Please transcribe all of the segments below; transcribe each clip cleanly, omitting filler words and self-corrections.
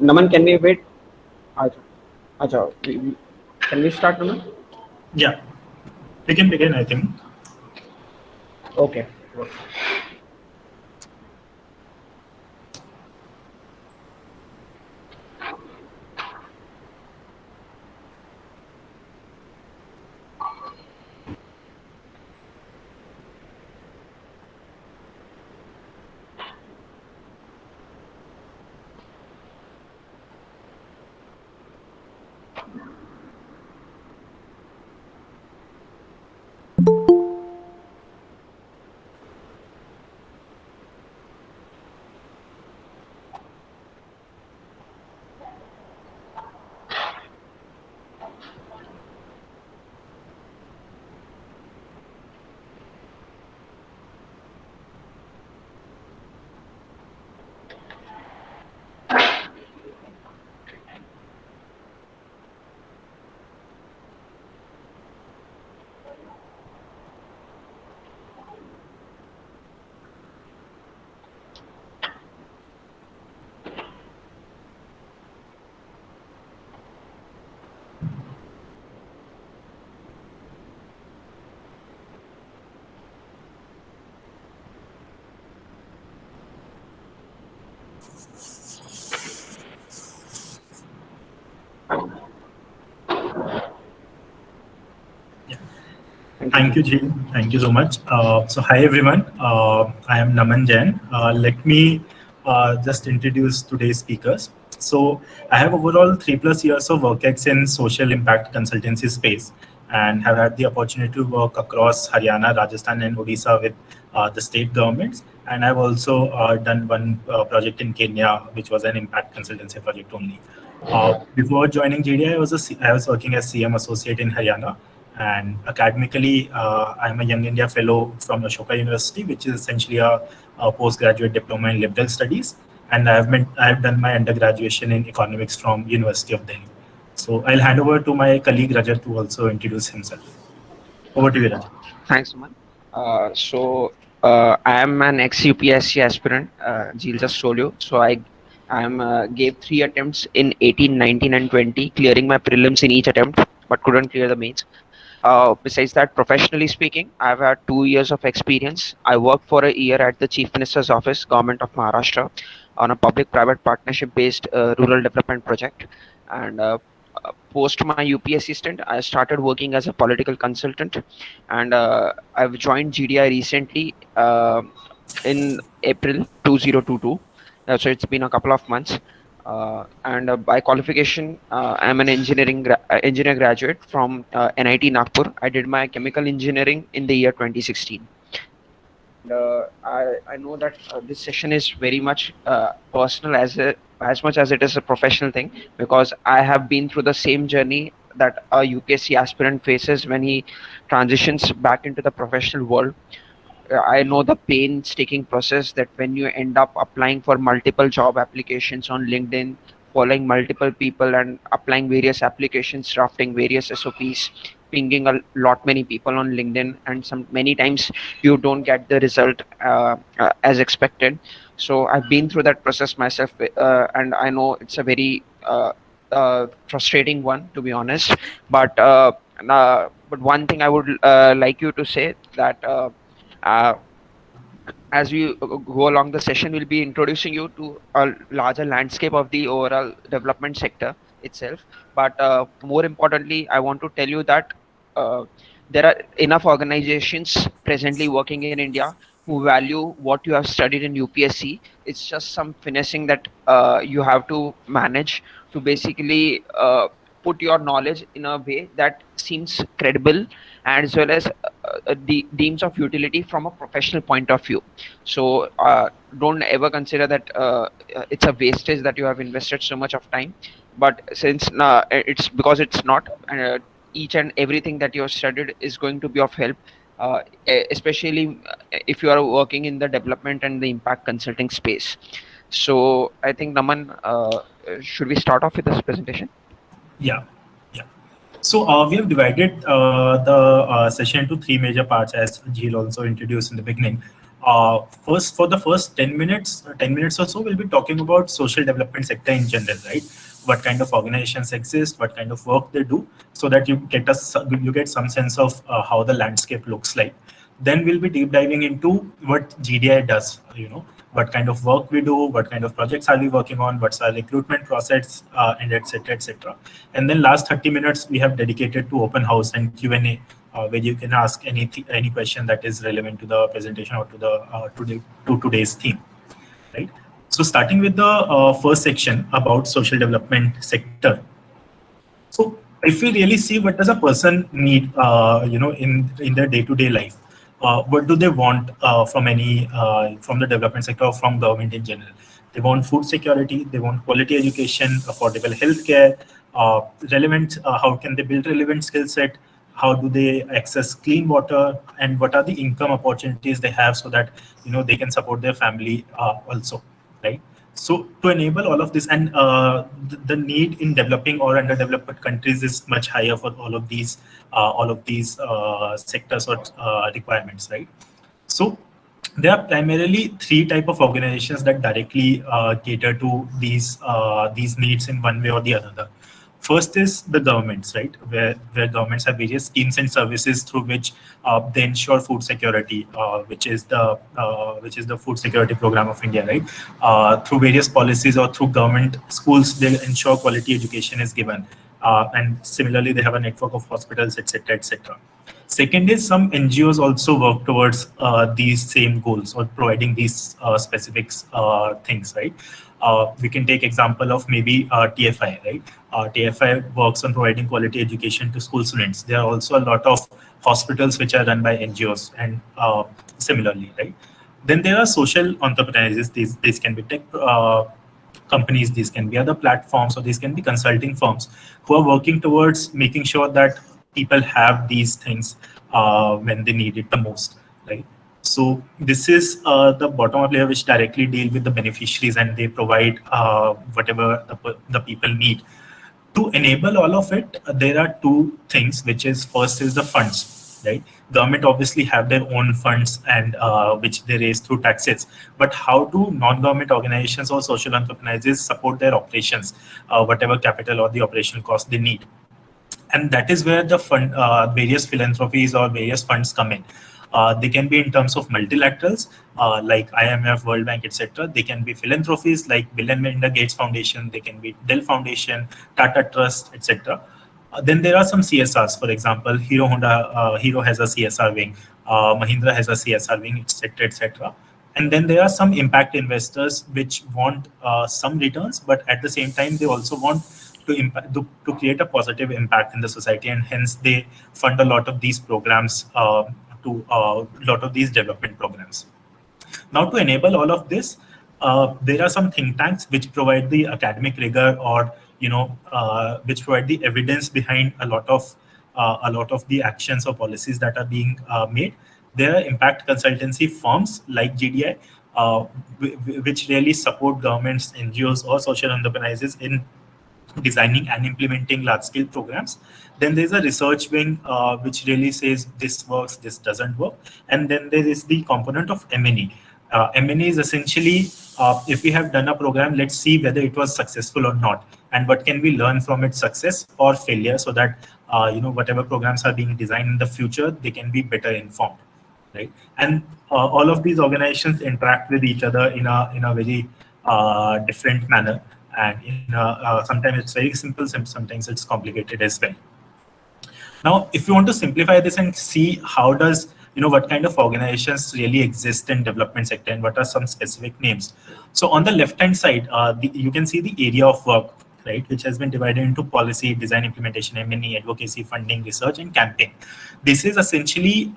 Naman, can we wait? Acha. Acha. Can we start, Naman? Yeah, we can begin, I think. Okay. Yeah. Thank you, Jill. Thank you so much. So, hi everyone. I am Naman Jain. Let me just introduce today's speakers. So, I have overall 3+ years of work ex in social impact consultancy space, and have had the opportunity to work across Haryana, Rajasthan, and Odisha with the state governments. And I've also done one project in Kenya, which was an impact consultancy project only. Before joining JDI, I was working as CM associate in Haryana, and academically, I'm a Young India Fellow from Ashoka University, which is essentially a postgraduate diploma in liberal studies. And I've done my undergraduation in economics from University of Delhi. So I'll hand over to my colleague Rajat to also introduce himself. Over to you, Rajat. Thanks, Suman. I am an ex-UPSC aspirant. Jill just told you. So I gave 3 attempts in 18, 19, and 20, clearing my prelims in each attempt, but couldn't clear the mains. Besides that, professionally speaking, I've had 2 years of experience. I worked for a year at the Chief Minister's Office, Government of Maharashtra, on a public-private partnership-based rural development project. And post my UPSC stint, I started working as a political consultant, and I've joined GDI recently in April 2022. So it's been a couple of months. And by qualification, I'm an engineer graduate from NIT Nagpur. I did my chemical engineering in the year 2016. I know that this session is very much personal as much as it is a professional thing, because I have been through the same journey that a UPSC aspirant faces when he transitions back into the professional world. I know the painstaking process that when you end up applying for multiple job applications on LinkedIn, following multiple people and applying various applications, drafting various SOPs, pinging a lot many people on LinkedIn, and many times you don't get the result as expected. So I've been through that process myself, and I know it's a very frustrating one, to be honest. But one thing I would like you to say that. Uh, as we go along the session, we'll be introducing you to a larger landscape of the overall development sector itself. But more importantly, I want to tell you that uh, there are enough organizations presently working in India who value what you have studied in UPSC. It's just some finessing that you have to manage to basically put your knowledge in a way that seems credible, as well as the deems of utility from a professional point of view. So don't ever consider that it's a wastage that you have invested so much of time. But since it's because it's not, each and everything that you have studied is going to be of help, especially if you are working in the development and the impact consulting space. So I think, Naman, should we start off with this presentation? Yeah, yeah. So we have divided the session into three major parts, as Jill also introduced in the beginning. First, for the first 10 minutes or so, we'll be talking about social development sector in general, right? What kind of organizations exist, what kind of work they do, so that you get some sense of how the landscape looks like. Then we'll be deep diving into what GDI does, what kind of work we do, what kind of projects are we working on, what's our recruitment process, and etc. etc. And then last 30 minutes we have dedicated to open house and Q&A, where you can ask any question that is relevant to the presentation or to today's theme, right? So starting with the first section about social development sector. So if we really see what does a person need, in their day-to-day life, what do they want from the development sector or from government in general? They want food security, they want quality education, affordable healthcare, relevant. How can they build relevant skill set? How do they access clean water, and what are the income opportunities they have so that they can support their family also, right? So to enable all of this, and the need in developing or underdeveloped countries is much higher for all of these sectors or requirements, right? So there are primarily three type of organizations that directly cater to these needs in one way or the other. First is the governments, right? Where governments have various schemes and services through which they ensure food security, which is the food security program of India, right? Through various policies or through government schools, they ensure quality education is given, and similarly, they have a network of hospitals, etc., etc. Second is some NGOs also work towards these same goals or providing these specific things, right? We can take example of maybe TFI, right? TFI works on providing quality education to school students. There are also a lot of hospitals which are run by NGOs, and similarly, right? Then there are social entrepreneurs. These can be tech companies, these can be other platforms, or these can be consulting firms who are working towards making sure that people have these things when they need it the most, right? So this is the bottom up layer which directly deal with the beneficiaries, and they provide whatever the people need. To enable all of it, there are two things, which is first is the funds, right? Government obviously have their own funds, and which they raise through taxes. But how do non-government organizations or social enterprises support their operations, whatever capital or the operational cost they need? And that is where the fund, various philanthropies or various funds come in. They can be in terms of multilaterals, like IMF, World Bank, etc. They can be philanthropies like Bill and Melinda Gates Foundation. They can be Dell Foundation, Tata Trust, etc. Then there are some CSRs. For example, Hero has a CSR wing, Mahindra has a CSR wing, etc., etc. And then there are some impact investors which want some returns, but at the same time they also want to create a positive impact in the society, and hence they fund a lot of these programs, to a lot of these development programs. Now, to enable all of this, there are some think tanks which provide the academic rigor, or which provide the evidence behind a lot of the actions or policies that are being made. There are impact consultancy firms like GDI, which really support governments, NGOs, or social enterprises in designing and implementing large-scale programs. Then there's a research wing, which really says this works, this doesn't work. And then there is the component of M&E. M&E is essentially, if we have done a program, let's see whether it was successful or not, and what can we learn from its success or failure, so that whatever programs are being designed in the future, they can be better informed, right? And all of these organizations interact with each other in a very different manner. And sometimes it's very simple, sometimes it's complicated as well. Now, if you want to simplify this and see how does, what kind of organizations really exist in development sector and what are some specific names. So on the left-hand side, you can see the area of work, right, which has been divided into policy, design, implementation, M&E, advocacy, funding, research, and campaign. This is essentially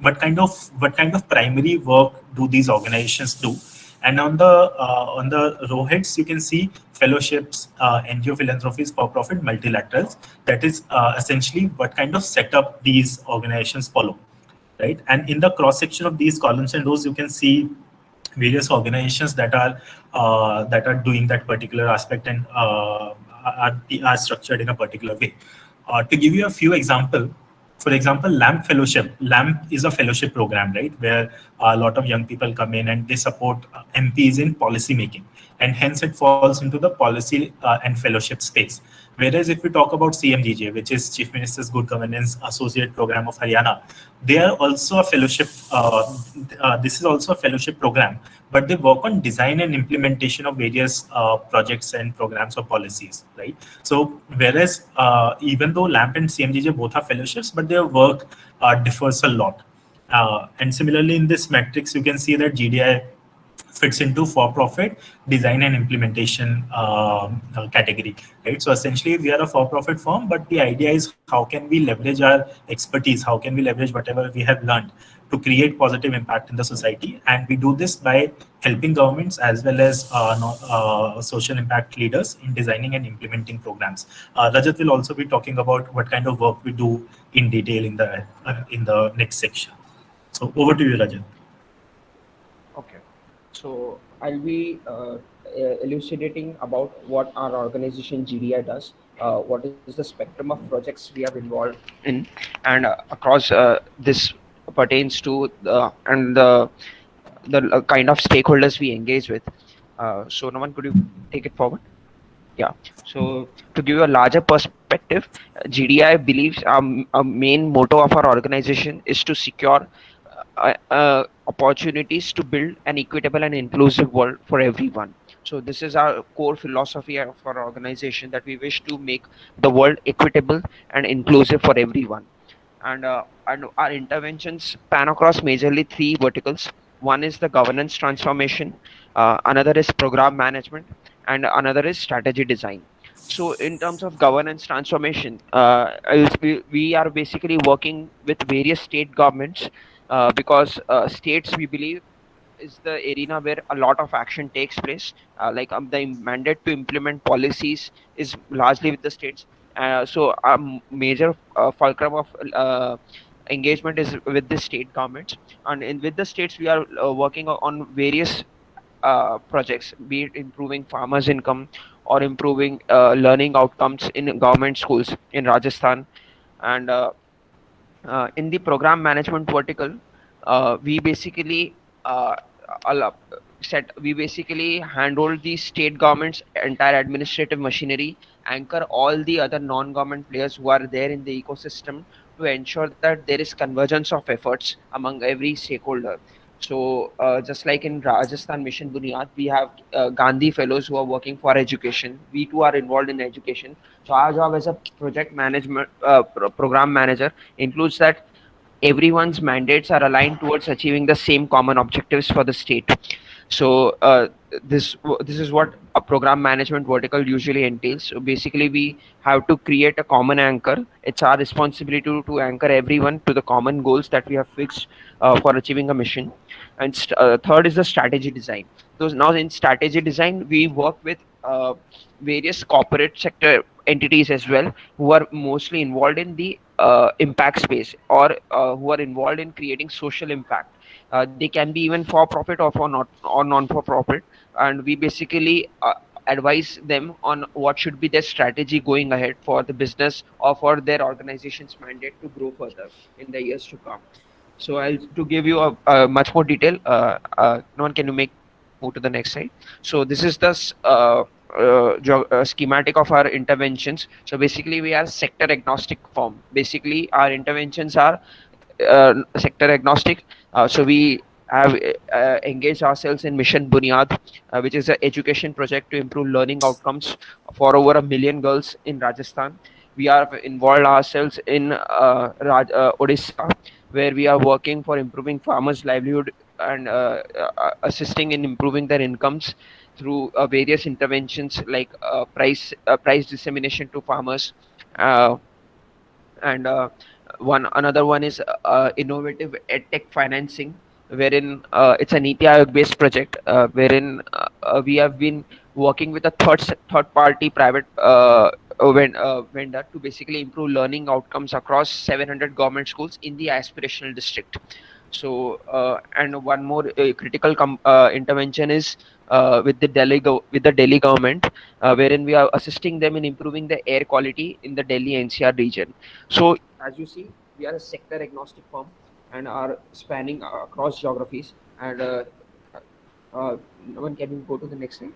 what kind of primary work do these organizations do. And on the row heads, you can see fellowships, NGO philanthropies, for-profit, multilaterals. That is essentially what kind of setup these organizations follow, right? And in the cross section of these columns and rows, you can see various organizations that are doing that particular aspect and are structured in a particular way. To give you a few examples, For example, LAMP fellowship. LAMP is a fellowship program, right, where a lot of young people come in and they support MPs in policy making, and hence it falls into the policy and fellowship space. Whereas if we talk about CMGJ, which is Chief Minister's Good Governance Associate Program of Haryana, they are also a fellowship. This is also a fellowship program, but they work on design and implementation of various projects and programs or policies, right? So whereas even though LAMP and CMGJ both are fellowships, but their work differs a lot. And similarly, in this matrix, you can see that GDI fits into for-profit design and implementation category, right? So essentially, we are a for-profit firm, but the idea is how can we leverage our expertise, how can we leverage whatever we have learned to create positive impact in the society, and we do this by helping governments as well as social impact leaders in designing and implementing programs. Rajat will also be talking about what kind of work we do in detail in the next section. So over to you, Rajat. Okay. So I'll be elucidating about what our organization GDI does, what is the spectrum of projects we have involved in, and across this pertains to the kind of stakeholders we engage with. So Naman, could you take it forward? Yeah. So to give you a larger perspective, GDI believes a main motto of our organization is to secure opportunities to build an equitable and inclusive world for everyone. So this is our core philosophy of our organization, that we wish to make the world equitable and inclusive for everyone. And our interventions span across majorly three verticals. One is the governance transformation, another is program management, and another is strategy design. So in terms of governance transformation, we are basically working with various state governments, because states, we believe, is the arena where a lot of action takes place. The mandate to implement policies is largely with the states. So a major fulcrum of engagement is with the state governments, and with the states we are working on various projects, be it improving farmers' income or improving learning outcomes in government schools in Rajasthan. And in the program management vertical, we basically uh, al- we basically handle the state government's entire administrative machinery, anchor all the other non-government players who are there in the ecosystem to ensure that there is convergence of efforts among every stakeholder. So just like in Rajasthan Mission Bunyad, we have Gandhi fellows who are working for education. We too are involved in education. So our job as a project management program manager includes that everyone's mandates are aligned towards achieving the same common objectives for the state. So this is what a program management vertical usually entails. So basically, we have to create a common anchor. It's our responsibility to anchor everyone to the common goals that we have fixed for achieving a mission. And third is the strategy design. Those now in strategy design, we work with various corporate sector entities as well, who are mostly involved in the impact space, or who are involved in creating social impact. They can be even for profit or for not or non for profit, and we basically advise them on what should be their strategy going ahead for the business or for their organization's mandate to grow further in the years to come. So I'll to give you a much more detail. No one, can you make move to the next slide? So this is the schematic of our interventions. So basically, we are sector agnostic firm. Basically, our interventions are sector agnostic. So we have engaged ourselves in Mission Bunyad, which is an education project to improve learning outcomes for over 1 million girls in Rajasthan. We have involved ourselves in Odisha, where we are working for improving farmers' livelihood and assisting in improving their incomes through various interventions like price dissemination to farmers. Uh, and one another one is innovative edtech financing, wherein it's an Niti Aayog based project, wherein we have been working with a third party private vendor to basically improve learning outcomes across 700 government schools in the aspirational district. So and one more critical intervention is with the Delhi government, wherein we are assisting them in improving the air quality in the Delhi NCR region. So as you see, We are a sector agnostic firm and are spanning across geographies. And Naman, can you go to the next slide?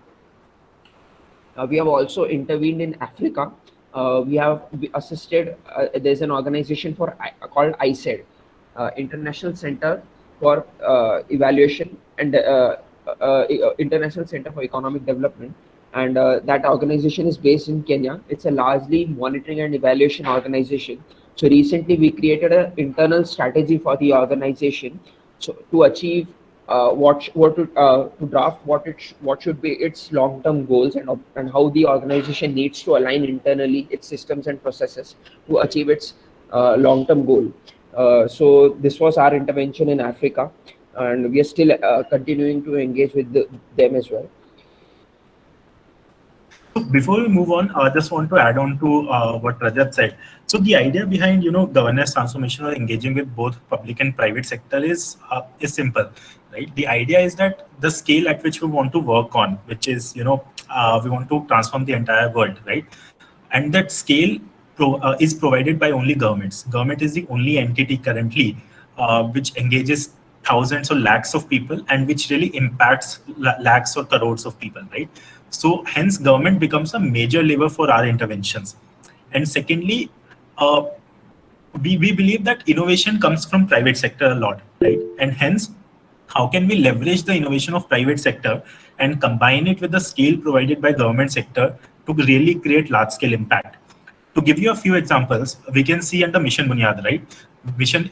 We have also intervened in Africa. We have assisted, there's an organization called ICED, International Center for Evaluation and International Center for Economic Development. And that organization is based in Kenya. It's a largely monitoring and evaluation organization. So recently we created an internal strategy for the organization, so to achieve to draft what should be its long-term goals, and how the organization needs to align internally its systems and processes to achieve its long-term goal. So this was our intervention in Africa, and we are still continuing to engage with them as well. Before we move on, I just want to add on to what Rajat said. So the idea behind governance transformation or engaging with both public and private sector is simple, right? The idea is that the scale at which we want to work on, which is we want to transform the entire world, right? And that scale is provided by only governments. Government is the only entity currently which engages thousands or lakhs of people and which really impacts lakhs or crores of people, right? So hence government becomes a major lever for our interventions. And secondly, uh, we believe that innovation comes from private sector a lot, right? And hence, how can we leverage the innovation of private sector and combine it with the scale provided by government sector to really create large scale impact? To give you a few examples, we can see under Mission Bunyad, right?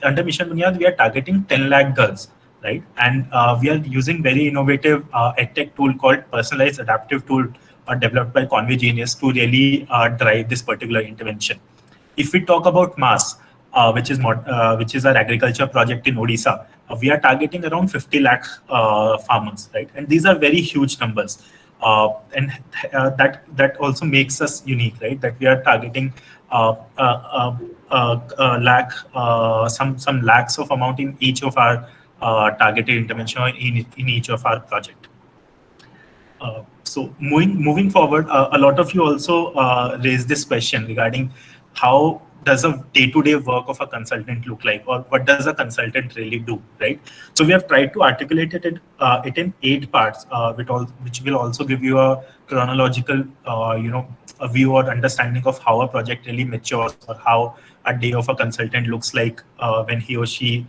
Under Mission Bunyad, we are targeting 10 lakh girls, right? And we are using very innovative edtech tool called Personalized Adaptive Tool developed by Conway Genius to really drive this particular intervention. If we talk about MAS, which is our agriculture project in Odisha, we are targeting around 50 lakh farmers, right? And these are very huge numbers. And that also makes us unique, right? That we are targeting lakh, some lakhs of amount in each of our targeted intervention in each of our project. So moving forward, a lot of you also raised this question regarding how does a day-to-day work of a consultant look like, or what does a consultant really do, right? So we have tried to articulate it in 8 parts, which will also give you a chronological, a view or understanding of how a project really matures, or how a day of a consultant looks like when he or she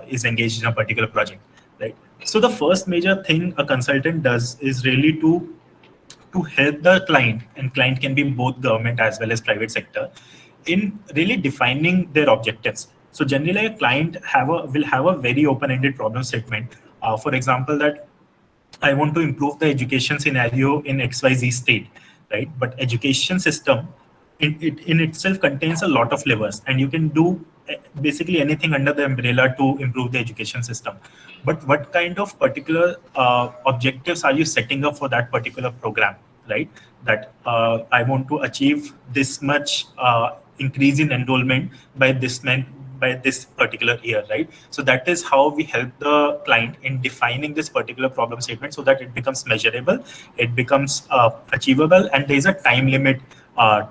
is engaged in a particular project, right? So the first major thing a consultant does is really to help the client, and client can be both government as well as private sector, in really defining their objectives. So generally, a client will have a very open-ended problem statement. For example, that I want to improve the education scenario in XYZ state, right? But education system in itself contains a lot of levers, and you can do basically anything under the umbrella to improve the education system. But what kind of particular objectives are you setting up for that particular program, right? That I want to achieve this much increase in enrollment by this particular year, right? So that is how we help the client in defining this particular problem statement so that it becomes measurable, it becomes achievable, and there is a time limit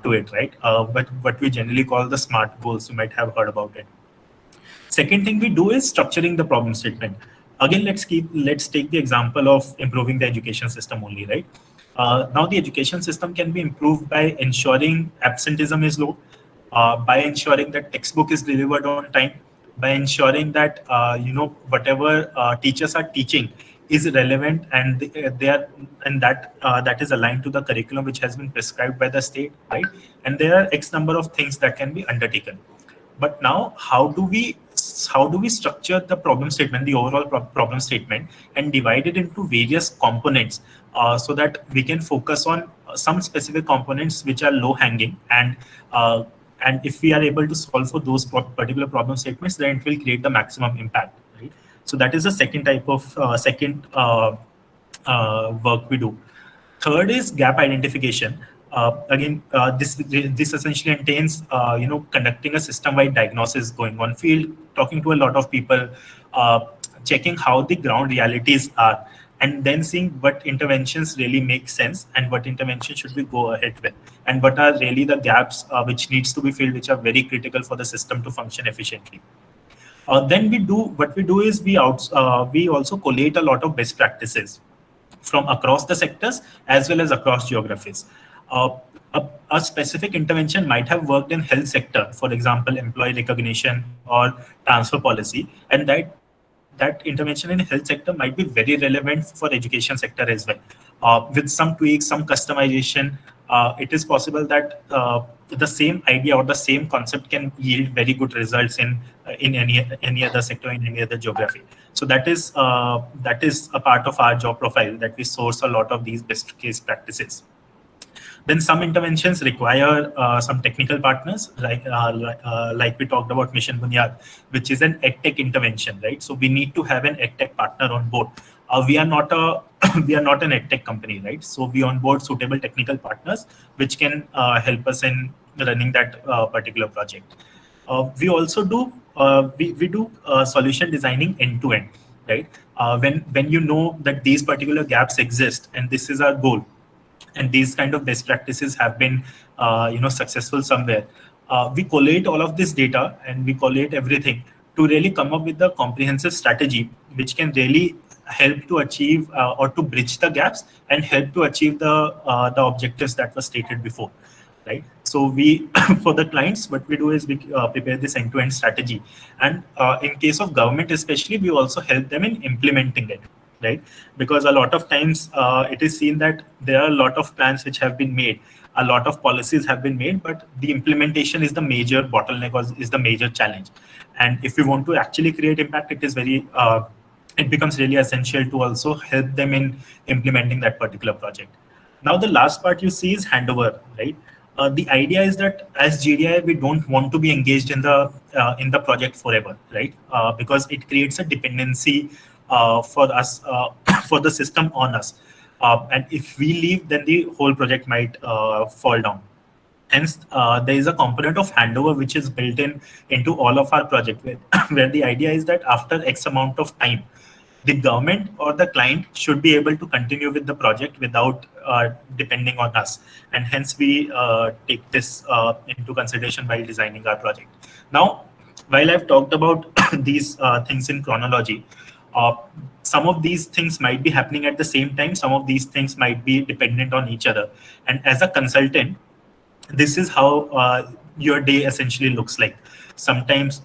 to it, right? But what we generally call the SMART goals. You might have heard about it. Second thing we do is structuring the problem statement. Again, let's take the example of improving the education system only, right? Now the education system can be improved by ensuring absenteeism is low, by ensuring that textbook is delivered on time, by ensuring that whatever teachers are teaching is relevant, and they are, and that is aligned to the curriculum which has been prescribed by the state, right? And there are X number of things that can be undertaken. But now, how do we structure the problem statement, the overall problem statement, and divide it into various components so that we can focus on some specific components which are low hanging, and if we are able to solve for those particular problem statements, then it will create the maximum impact, right? So that is the second type of work we do. Third is gap identification. Again, this essentially entails conducting a system-wide diagnosis, going on field, talking to a lot of people, checking how the ground realities are, and then seeing what interventions really make sense and what intervention should we go ahead with, and what are really the gaps which needs to be filled, which are very critical for the system to function efficiently. Then what we do is we also collate a lot of best practices from across the sectors as well as across geographies. Uh, a specific intervention might have worked in health sector, for example, employee recognition or transfer policy, and that intervention in health sector might be very relevant for education sector as well. With some tweaks, some customization, it is possible that the same idea or the same concept can yield very good results in any other sector, in any other geography. So that is a part of our job profile, that we source a lot of these best case practices. Then some interventions require some technical partners, like we talked about Mission Bunyad, which is an edtech intervention, right? So we need to have an edtech partner on board. We are not a we are not an edtech company, right? So we onboard suitable technical partners which can help us in running that particular project. We also do we do solution designing end to end, right? When you know that these particular gaps exist and this is our goal, and these kind of best practices have been successful somewhere, we collate all of this data and we collate everything to really come up with a comprehensive strategy which can really help to achieve or to bridge the gaps and help to achieve the objectives that were stated before, right? So we for the clients, what we do is we prepare this end-to-end strategy, and in case of government especially, we also help them in implementing it, right? Because a lot of times it is seen that there are a lot of plans which have been made, a lot of policies have been made, but the implementation is the major bottleneck or is the major challenge. And if we want to actually create impact, it becomes really essential to also help them in implementing that particular project. Now, the last part you see is handover, right? The idea is that as GDI, we don't want to be engaged in the project forever, right? Because it creates a dependency for us, for the system on us. And if we leave, then the whole project might fall down. Hence, there is a component of handover which is built into all of our project, where the idea is that after X amount of time, the government or the client should be able to continue with the project without depending on us. And hence, we take this into consideration while designing our project. Now, while I've talked about these things in chronology, some of these things might be happening at the same time. Some of these things might be dependent on each other. And as a consultant, this is how your day essentially looks like. Sometimes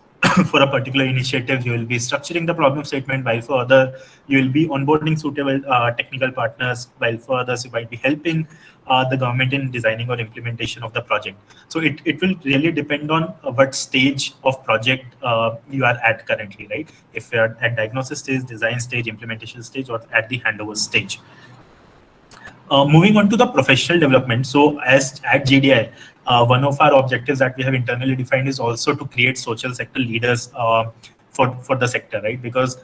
for a particular initiative, you will be structuring the problem statement, while for other, you will be onboarding suitable technical partners, while for others, you might be helping the government in designing or implementation of the project. So it will really depend on what stage of project you are at currently, right? If you're at diagnosis stage, design stage, implementation stage, or at the handover stage. Moving on to the professional development. So as at GDI, one of our objectives that we have internally defined is also to create social sector leaders for the sector, right? Because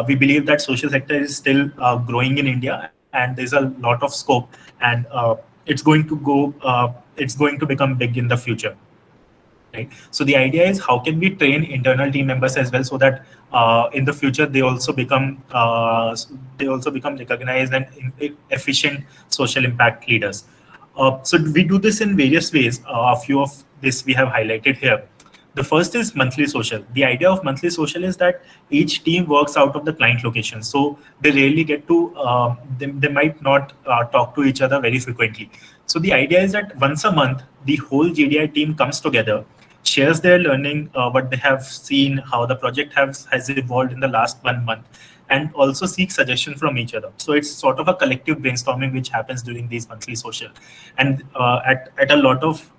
we believe that social sector is still growing in India, and there's a lot of scope, and it's going to become big in the future. Right. So the idea is, how can we train internal team members as well, so that in the future they also become recognized and efficient social impact leaders. So we do this in various ways. A few of this we have highlighted here. The first is monthly social. The idea of monthly social is that each team works out of the client location, so they rarely get to they might not talk to each other very frequently. So the idea is that once a month, the whole GDI team comes together, shares their learning, what they have seen, how the project has evolved in the last 1 month, and also seek suggestion from each other. So it's sort of a collective brainstorming which happens during these monthly social. And at a lot of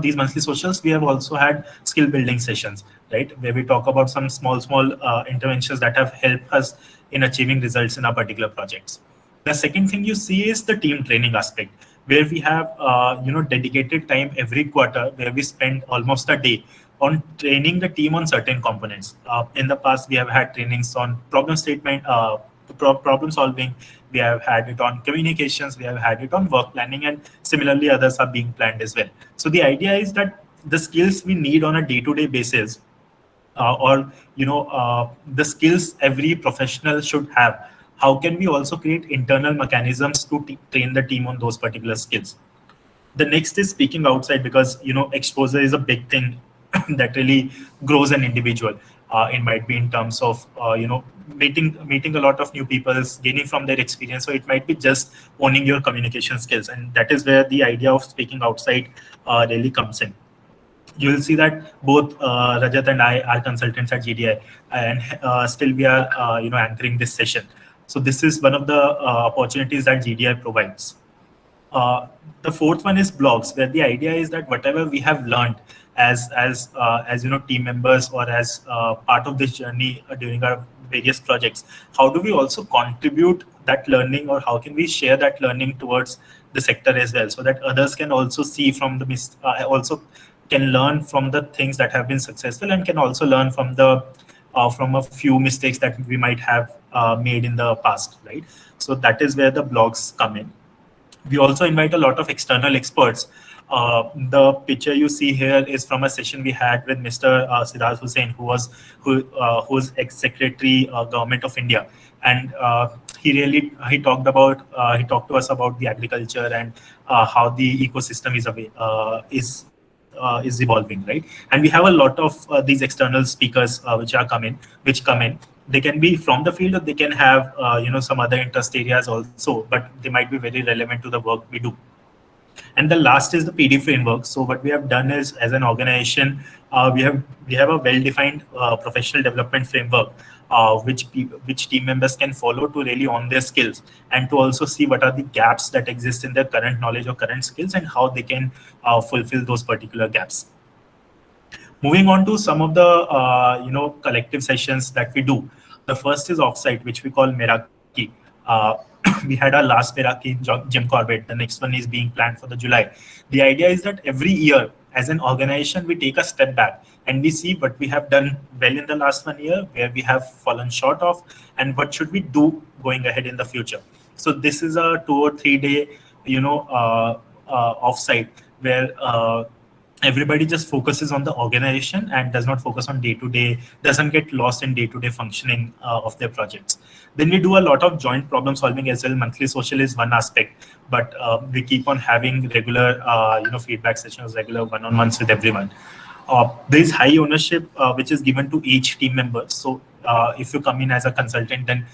these monthly socials, we have also had skill building sessions, right, where we talk about some small interventions that have helped us in achieving results in our particular projects. The second thing you see is the team training aspect, where we have dedicated time every quarter where we spend almost a day on training the team on certain components. In the past, we have had trainings on problem statement, problem solving. We have had it on communications. We have had it on work planning, and similarly, others are being planned as well. So the idea is that the skills we need on a day-to-day basis, the skills every professional should have, how can we also create internal mechanisms to train the team on those particular skills. The next is speaking outside, because exposure is a big thing that really grows an individual. It might be in terms of meeting a lot of new people, gaining from their experience. So it might be just owning your communication skills, and that is where the idea of speaking outside really comes in. You will see that both Rajat and I are consultants at GDI, and still we are anchoring this session. So this is one of the opportunities that GDI provides. The fourth one is blogs, where the idea is that whatever we have learned as team members, or as part of this journey during our various projects, how do we also contribute that learning, or how can we share that learning towards the sector as well, so that others can also see from the also can learn from the things that have been successful, and can also learn from the from a few mistakes that we might have made in the past, right? So that is where the blogs come in. We also invite a lot of external experts. The picture you see here is from a session we had with Mr. Siddharth Hussain, who's ex-secretary Government of India, and he talked to us about the agriculture, and how the ecosystem is evolving, right? And we have a lot of these external speakers which come in. They can be from the field, or they can have some other interest areas also, but they might be very relevant to the work we do. And the last is the PD framework. So what we have done is, as an organization, we have a well-defined professional development framework, which team members can follow to really own their skills, and to also see what are the gaps that exist in their current knowledge or current skills, and how they can fulfill those particular gaps. Moving on to some of the collective sessions that we do. The first is offsite, which we call Meraki. We had our last Meraki in Jim Corbett. The next one is being planned for the July. The idea is that every year, as an organization, we take a step back and we see what we have done well in the last 1 year, where we have fallen short of, and what should we do going ahead in the future. So this is a 2 or 3 day, offsite, where everybody just focuses on the organization and does not focus on day-to-day, doesn't get lost in day-to-day functioning of their projects. Then we do a lot of joint problem solving as well. Monthly social is one aspect, but we keep on having regular feedback sessions, regular one-on-ones with everyone. There is high ownership which is given to each team member. So if you come in as a consultant, then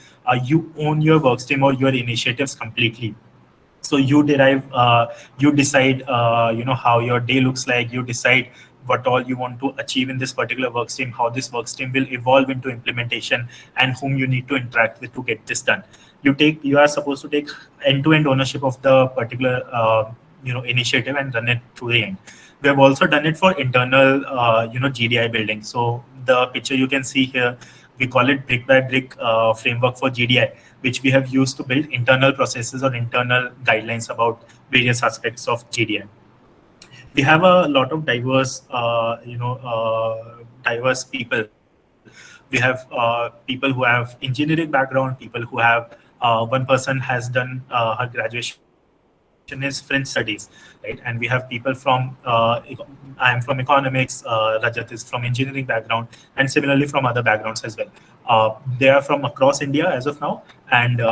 you own your work stream or your initiatives completely. So you decide how your day looks like. You decide what all you want to achieve in this particular work stream, how this work stream will evolve into implementation, and whom you need to interact with to get this done. You are supposed to take end-to-end ownership of the particular initiative and run it through the end. We have also done it for internal GDI building. So the picture you can see here, we call it brick by brick framework for GDI, which we have used to build internal processes or internal guidelines about various aspects of GDI. We have a lot of diverse people. We have people who have engineering background, people who have one person has done her graduation is French studies, right? And we have people from I am from economics, Rajat is from engineering background, and similarly from other backgrounds as well. They are from across India as of now, and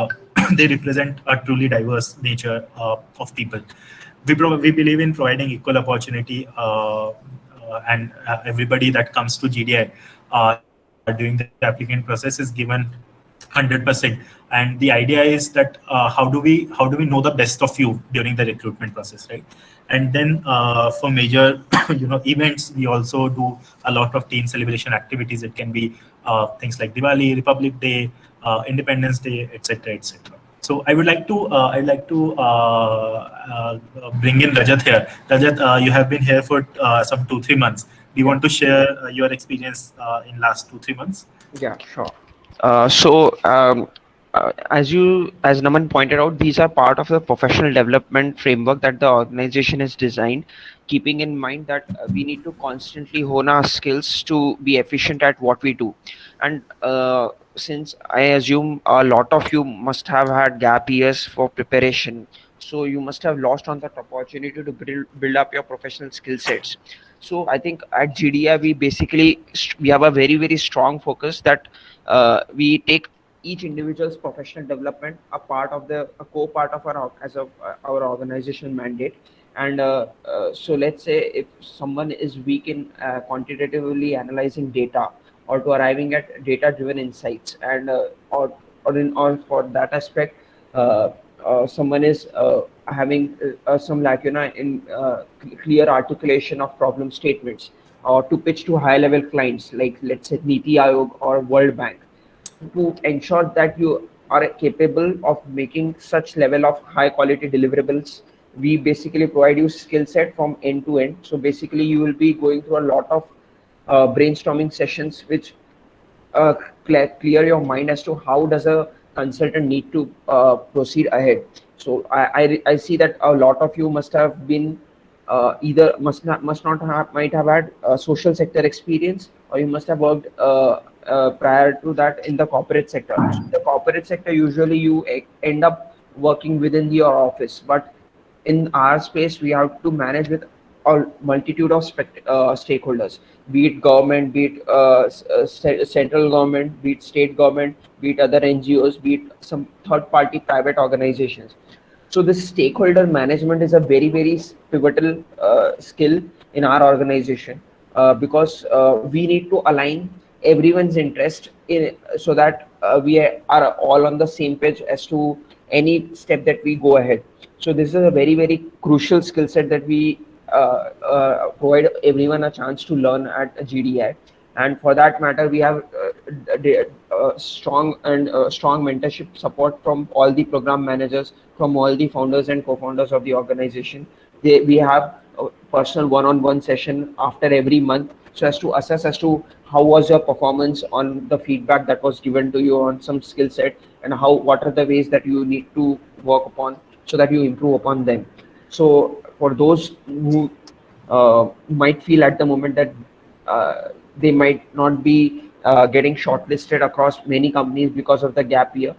they represent a truly diverse nature of people. We believe in providing equal opportunity, and everybody that comes to GDI during the applicant process is given 100%. And the idea is that how do we know the best of you during the recruitment process, right? And then for major events, we also do a lot of team celebration activities. It can be things like Diwali, Republic Day, Independence Day, etc., etc. So I would like to bring in Rajat here. Rajat, you have been here for some 2-3 months. Do you want to share your experience in last 2-3 months? Yeah, sure. As Naman pointed out, these are part of the professional development framework that the organization has designed, keeping in mind that we need to constantly hone our skills to be efficient at what we do. And since I assume a lot of you must have had gap years for preparation, so you must have lost on that opportunity to build up your professional skill sets. So I think at GDI we basically we have a very strong focus that we take each individual's professional development a core part of our organization mandate. And so let's say if someone is weak in quantitatively analyzing data, or to arriving at data driven insights, and or for that aspect, someone is having some lacuna in clear articulation of problem statements, or to pitch to high level clients like, let's say, Niti Aayog or World Bank, to ensure that you are capable of making such level of high quality deliverables. We basically provide you skill set from end to end. So basically you will be going through a lot of brainstorming sessions, which uh, clear your mind as to how does a consultant need to proceed ahead. So I see that a lot of you must have been either must not have might have had social sector experience, or you must have worked prior to that in the corporate sector. So in the corporate sector, usually you end up working within your office, but in our space we have to manage with a multitude of stakeholders, be it government, be it central government, be it state government, be it other NGOs, be it some third party private organizations. So this stakeholder management is a very pivotal skill in our organization, because we need to align everyone's interest in, so that we are all on the same page as to any step that we go ahead. So this is a very crucial skill set that we provide everyone a chance to learn at GDI. And for that matter, we have strong mentorship support from all the program managers, from all the founders and co-founders of the organization. We have a personal one-on-one session after every month, so as to assess as to how was your performance on the feedback that was given to you on some skill set, and what are the ways that you need to work upon so that you improve upon them. So for those who might feel at the moment that they might not be getting shortlisted across many companies because of the gap year,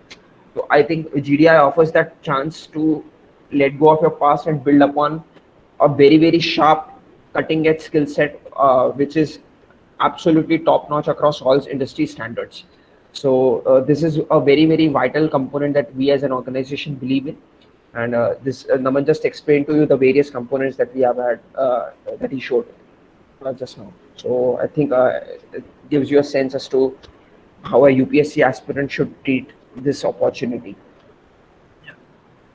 so I think GDI offers that chance to let go of your past and build upon a very sharp, cutting edge skill set, which is absolutely top notch across all industry standards. So this is a very vital component that we as an organization believe in. And this Naman just explained to you the various components that we have had, that he showed just now. So I think it gives you a sense as to how a UPSC aspirant should treat this opportunity. Yeah.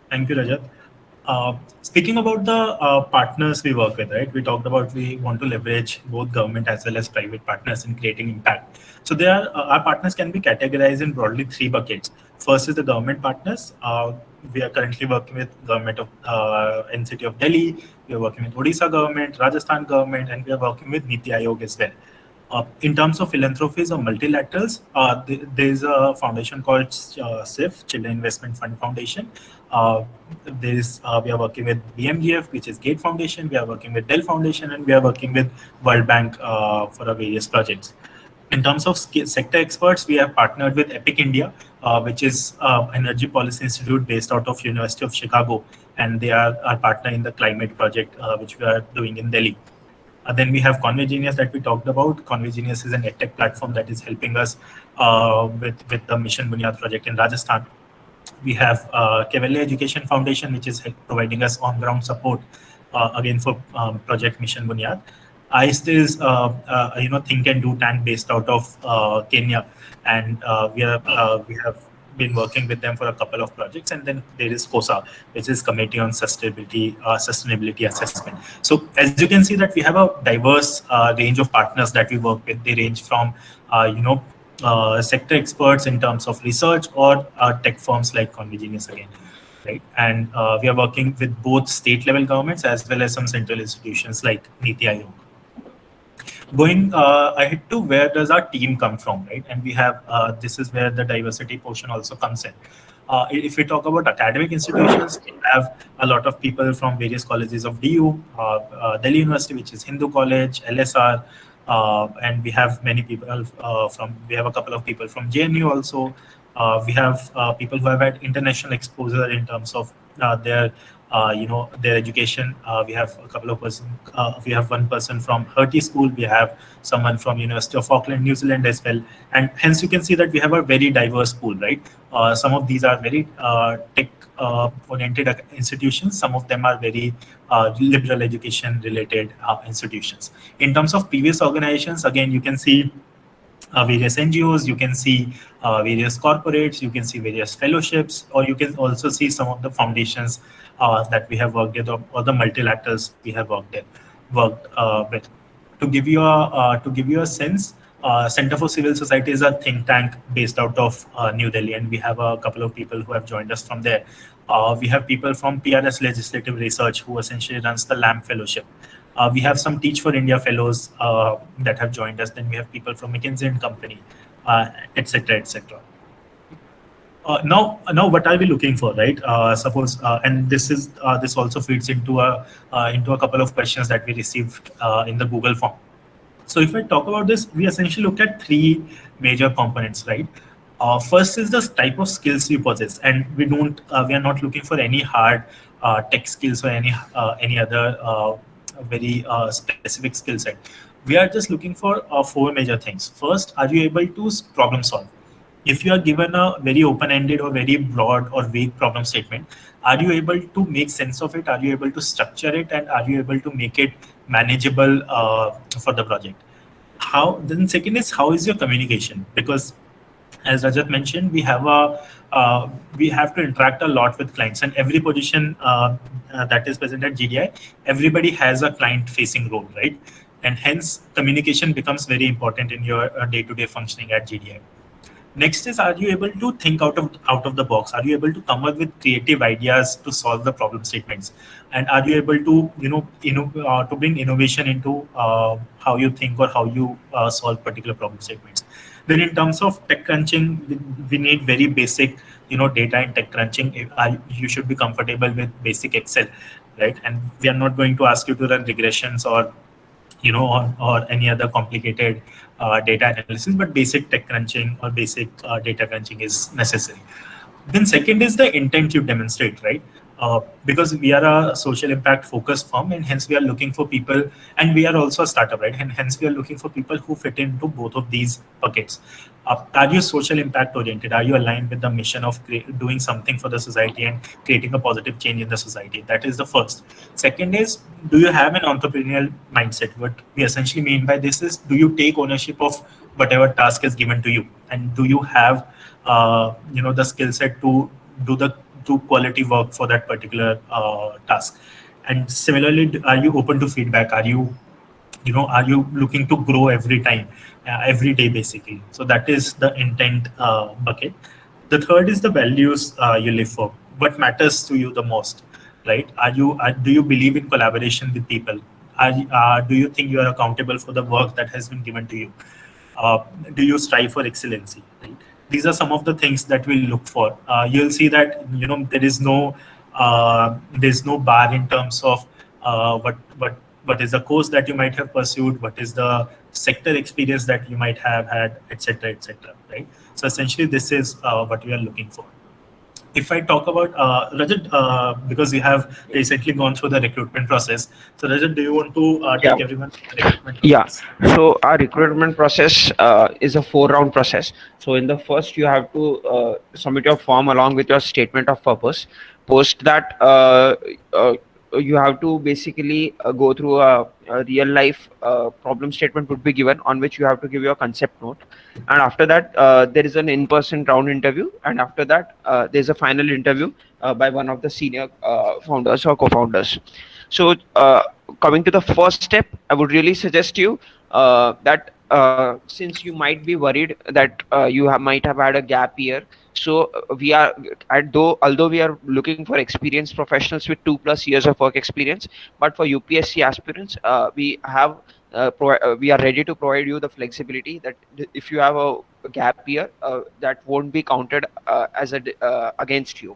Thank you, Rajat. Speaking about the partners we work with, right? We talked about we want to leverage both government as well as private partners in creating impact. So there are, our partners can be categorized in broadly three buckets. First is the government partners. We are currently working with government of NCT of Delhi. We are working with Odisha government, Rajasthan government, and we are working with Niti Aayog as well. In terms of philanthropies or multilaterals, there is a foundation called CIF, Children Investment Fund Foundation. We are working with BMGF, which is Gate Foundation. We are working with Dell Foundation, and we are working with World Bank for our various projects. In terms of sector experts, we have partnered with EPIC India, which is Energy Policy Institute based out of University of Chicago, and they are our partner in the climate project, which we are doing in Delhi. Then we have Convegenius that we talked about. Convegenius is an edtech platform that is helping us with the Mission Bunyad project in Rajasthan. We have Cavalier Education Foundation, which is providing us on-ground support again for Project Mission Bunyad. ICE is Think and Do Tank based out of Kenya, and we have been working with them for a couple of projects. And then there is COSA, which is Committee on Sustainability Assessment. So as you can see that we have a diverse range of partners that we work with. They range from sector experts in terms of research, or tech firms like Convegenius again, right? And we are working with both state level governments as well as some central institutions like Niti Aayog. Going ahead to where does our team come from, right? And we have, this is where the diversity portion also comes in. If we talk about academic institutions, we have a lot of people from various colleges of DU, Delhi University, which is Hindu College, LSR, and we have many people we have a couple of people from JNU also. We have people who have had international exposure in terms of their their education. We have a couple of person. We have one person from Hertie School. We have someone from University of Auckland, New Zealand as well, and hence you can see that we have a very diverse pool, right? Some of these are very tech oriented institutions. Some of them are very liberal education related institutions. In terms of previous organizations, again, you can see various NGOs, you can see various corporates, you can see various fellowships, or you can also see some of the foundations that we have worked with, or the multilaterals we have worked with. To give you a sense, Center for Civil Society is a think tank based out of New Delhi, and we have a couple of people who have joined us from there. We have people from PRS Legislative Research, who essentially runs the LAMP Fellowship. We have some Teach for India fellows that have joined us. Then we have people from McKinsey and Company, etc., etc. Now, what are we looking for, right? Suppose, and this also feeds into a couple of questions that we received in the Google form. So if I talk about this, we essentially look at three major components, right? First is the type of skills you possess, and we are not looking for any hard tech skills or any other very specific skill set. We are just looking for four major things. First, are you able to problem solve? If you are given a very open-ended or very broad or vague problem statement, are you able to make sense of it? Are you able to structure it? And are you able to make it manageable for the project? How then? Second is, how is your communication? Because as Rajat mentioned, we have to interact a lot with clients, and every position that is present at GDI, everybody has a client-facing role, right? And hence, communication becomes very important in your day-to-day functioning at GDI. Next is, are you able to think out of the box? Are you able to come up with creative ideas to solve the problem statements? And are you able to to bring innovation into how you think or how you solve particular problem statements? Then in terms of tech crunching, we need very basic data and tech crunching. You should be comfortable with basic Excel, right? And we are not going to ask you to run regressions or any other complicated data analysis, but basic tech crunching or basic data crunching is necessary. Then second is the intent you demonstrate, right? Because we are a social impact focused firm, and hence we are looking for people, and we are also a startup, right? And hence we are looking for people who fit into both of these buckets. Are you social impact oriented? Are you aligned with the mission of doing something for the society and creating a positive change in the society? That is the first. Second is, do you have an entrepreneurial mindset? What we essentially mean by this is, do you take ownership of whatever task is given to you, and do you have the skill set to do quality work for that particular task? And similarly, are you open to feedback? Are you looking to grow every time, every day, basically? So that is the intent bucket. The third is the values you live for. What matters to you the most, right? Do you believe in collaboration with people? Do you think you are accountable for the work that has been given to you? Do you strive for excellency, right? These are some of the things that we look for. You'll see that there's no bar in terms of what is the course that you might have pursued, what is the sector experience that you might have had, etc., etc., right? So essentially, this is what we are looking for. If I talk about Rajat, because we have recently gone through the recruitment process, so Rajat, do you want to Yeah. take everyone through the recruitment Yeah. process? So our recruitment process is a 4-round process. So in the first, you have to submit your form along with your statement of purpose. Post that, you have to basically go through a real life problem statement would be given, on which you have to give your concept note. And after that, there is an in-person round interview. And after that, there's a final interview by one of the senior founders or co-founders. So coming to the first step, I would really suggest you that since you might be worried that might have had a gap year, so we are although we are looking for experienced professionals with 2+ years of work experience, but for UPSC aspirants, we are ready to provide you the flexibility that if you have a gap year, that won't be counted as against you.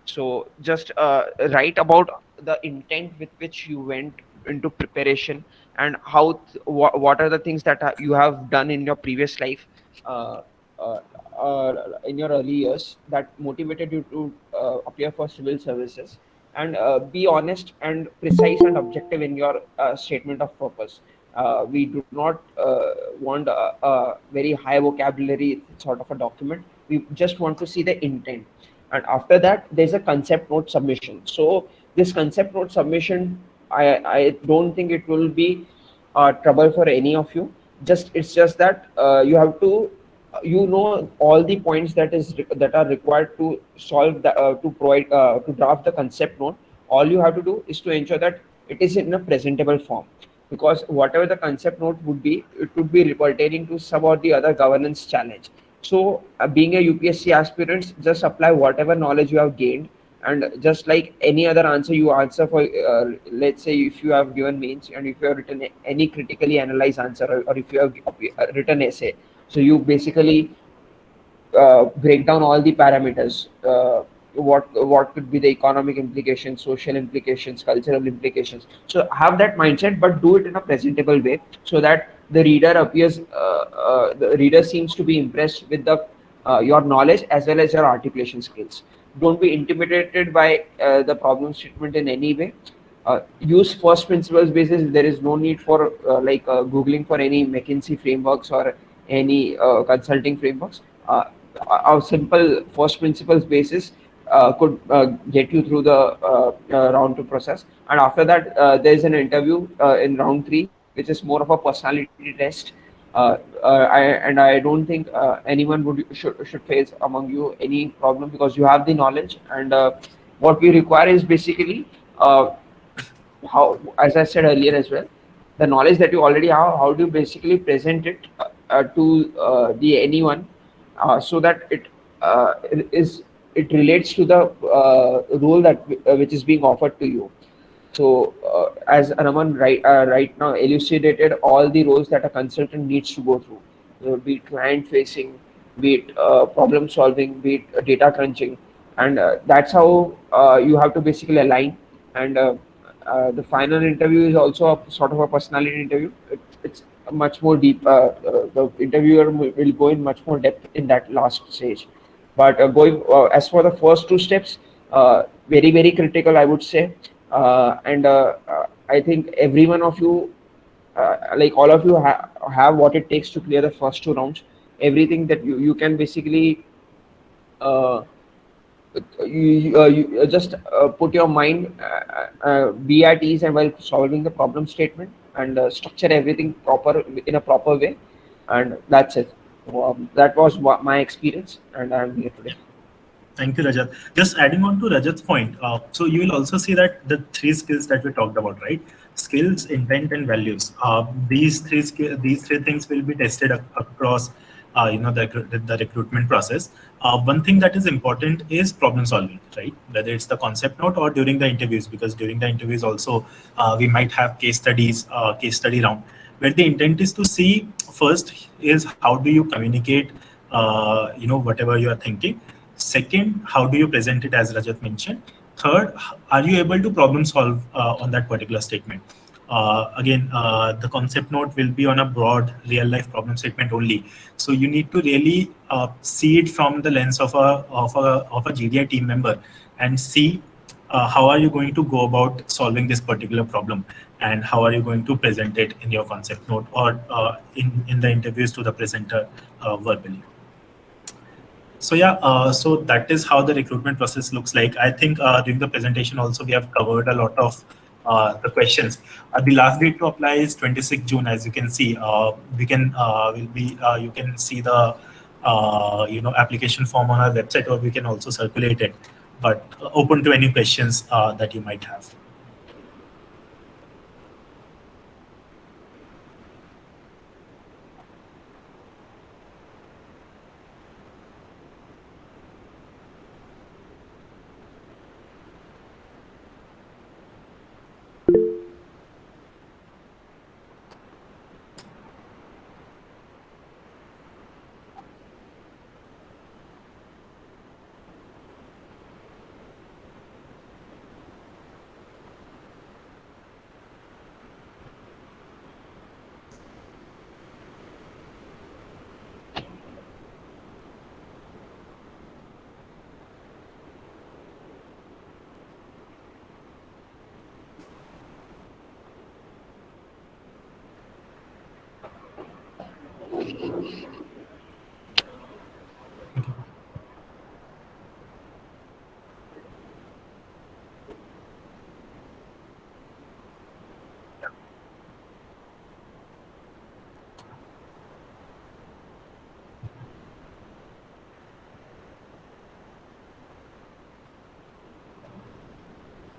So just write about the intent with which you went into preparation, and what are the things that you have done in your previous life, uh, uh, in your early years, that motivated you to appear for civil services. and be honest and precise and objective in your statement of purpose. We do not want a very high vocabulary sort of a document. We just want to see the intent. And after that, there's a concept note submission. So this concept note submission, I don't think it will be trouble for any of you. Just it's just that you have to all the points that are required to solve the to draft the concept note. All you have to do is to ensure that it is in a presentable form, because whatever the concept note would be, it would be pertaining to some or the other governance challenge. So being a UPSC aspirant, just apply whatever knowledge you have gained, and just like any other answer you answer for, let's say if you have given mains and if you have written any critically analyzed answer, or if you have written essay, so you basically break down all the parameters. What could be the economic implications, social implications, cultural implications. So have that mindset, but do it in a presentable way, so that the reader seems to be impressed with the your knowledge as well as your articulation skills. Don't be intimidated by the problem statement in any way. Use first principles basis. There is no need for googling for any McKinsey frameworks or any consulting frameworks. A simple first principles basis could get you through the round two process. And after that, there is an interview in round three, which is more of a personality test. I don't think anyone should face among you any problem, because you have the knowledge. And what we require is basically how, as I said earlier as well, the knowledge that you already have, how do you basically present it to the anyone, so that it relates to the role which is being offered to you. So, as Raman right now elucidated all the roles that a consultant needs to go through, be it client facing, be it problem solving, be it data crunching, and that's how you have to basically align. And the final interview is also a sort of a personality interview. It's a much more deep. The interviewer will go in much more depth in that last stage. But going as for the first two steps, very critical, I would say. And I think every one of you, like all of you, have what it takes to clear the first two rounds. Everything that you can basically uh, you just put your mind, be at ease, and while solving the problem statement, and structure everything proper in a proper way. And that's it. That was my experience, and I'm here today. Thank you, Rajat. Just adding on to Rajat's point, so you will also see that the three skills that we talked about, right? Skills, intent, and values. These three things will be tested across, the recruitment process. One thing that is important is problem solving, right? Whether it's the concept note or during the interviews, because during the interviews also we might have case study round, where the intent is to see first is how do you communicate, whatever you are thinking. Second, how do you present it, as Rajat mentioned? Third, are you able to problem solve on that particular statement? Again, the concept note will be on a broad real life problem statement only. So you need to really see it from the lens of a GDI team member, and see how are you going to go about solving this particular problem, and how are you going to present it in your concept note, or in the interviews to the presenter verbally. So yeah, so that is how the recruitment process looks like. I think during the presentation also we have covered a lot of the questions. The last date to apply is 26th June, as you can see. You can see the application form on our website, or we can also circulate it. But open to any questions that you might have.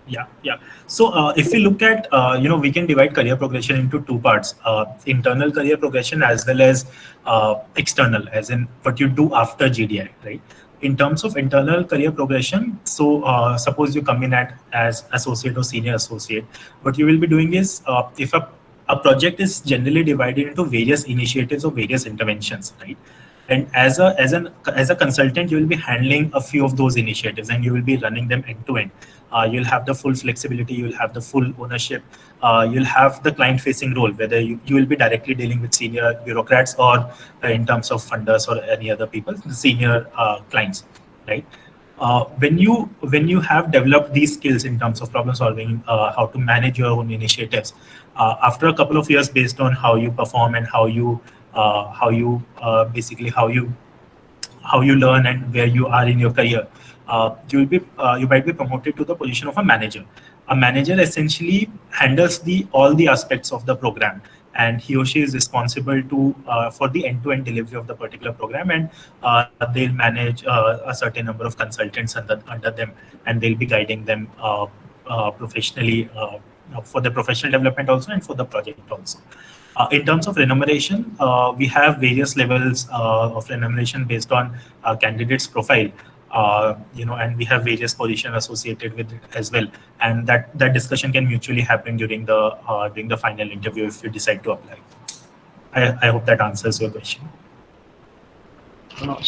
Yeah. So if we look at, we can divide career progression into two parts: internal career progression as well as external, as in what you do after GDI, right? In terms of internal career progression, so suppose you come in at as associate or senior associate, what you will be doing is, if a project is generally divided into various initiatives or various interventions, right? And as a consultant, you will be handling a few of those initiatives and you will be running them end to end. You'll have the full flexibility, you'll have the full ownership, you'll have the client facing role, whether you will be directly dealing with senior bureaucrats or in terms of funders or any other people, the senior clients, right? When you have developed these skills in terms of problem solving, how to manage your own initiatives, after a couple of years, based on how you perform and basically how you learn and where you are in your career, you might be promoted to the position of a manager. A manager essentially handles the all the aspects of the program, and he or she is responsible to for the end-to-end delivery of the particular program, and they'll manage a certain number of consultants under them, and they'll be guiding them professionally, for the professional development also and for the project also. In terms of remuneration, we have various levels of remuneration based on candidates' profile, and we have various positions associated with it as well. And that discussion can mutually happen during the final interview if you decide to apply. I hope that answers your question.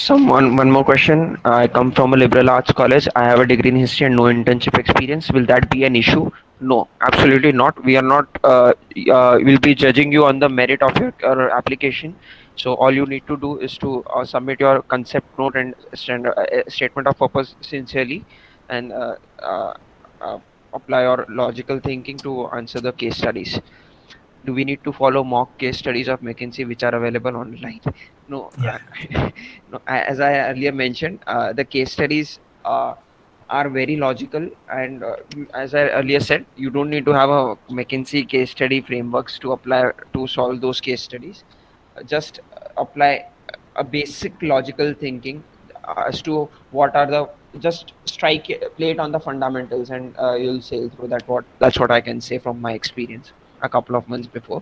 One more question. I come from a liberal arts college. I have a degree in history and no internship experience. Will that be an issue? No, absolutely not. We are not. Will be judging you on the merit of your application. So all you need to do is to submit your concept note and statement of purpose sincerely, and uh, apply your logical thinking to answer the case studies. Do we need to follow mock case studies of McKinsey which are available online? No, Yeah. no. As I earlier mentioned, the case studies are very logical, and as I earlier said, you don't need to have a McKinsey case study frameworks to apply to solve those case studies. Just apply a basic logical thinking as to what are the, just play it on the fundamentals, and you'll sail through that. That's what I can say from my experience a couple of months before,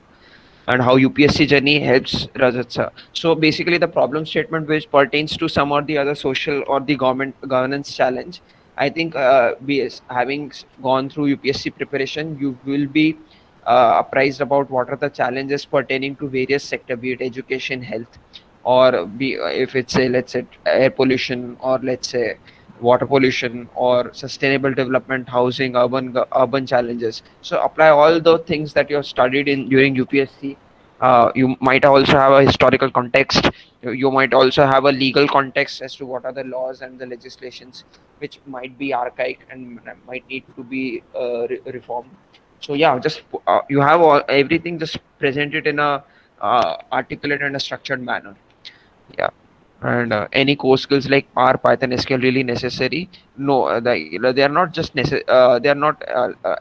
and how UPSC journey helps Rajat sir. So basically, the problem statement which pertains to some or the other social or the government governance challenge, I think having gone through UPSC preparation, you will be apprised about what are the challenges pertaining to various sector, be it education, health, or be if it's a, let's say, air pollution, or let's say water pollution, or sustainable development, housing, urban challenges. So apply all the things that you have studied in during UPSC. You might also have a historical context. You might also have a legal context as to what are the laws and the legislations which might be archaic and might need to be reformed. So yeah, just you have everything just presented in a articulate and a structured manner. Yeah. And any core skills like R, Python, SQL really necessary? No, they are not just they are not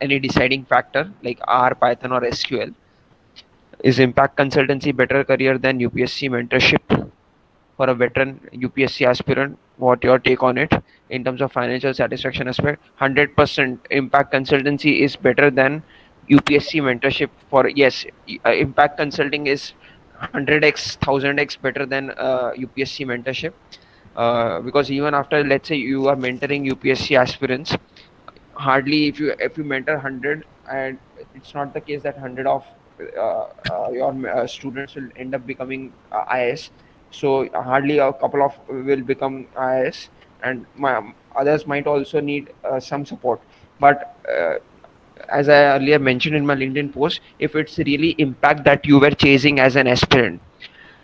any deciding factor like R, Python, or SQL. Is impact consultancy better career than UPSC mentorship for a veteran UPSC aspirant? What your take on it in terms of financial satisfaction aspect? 100% impact consultancy is better than UPSC mentorship. For yes, impact consulting is 100x, 1000x better than UPSC mentorship. Because even after, let's say, you are mentoring UPSC aspirants, hardly, if you mentor 100, and it's not the case that 100 of your students will end up becoming IAS. So hardly a couple of will become IAS, and others might also need some support. But as I earlier mentioned in my LinkedIn post, if it's really impact that you were chasing as an aspirant,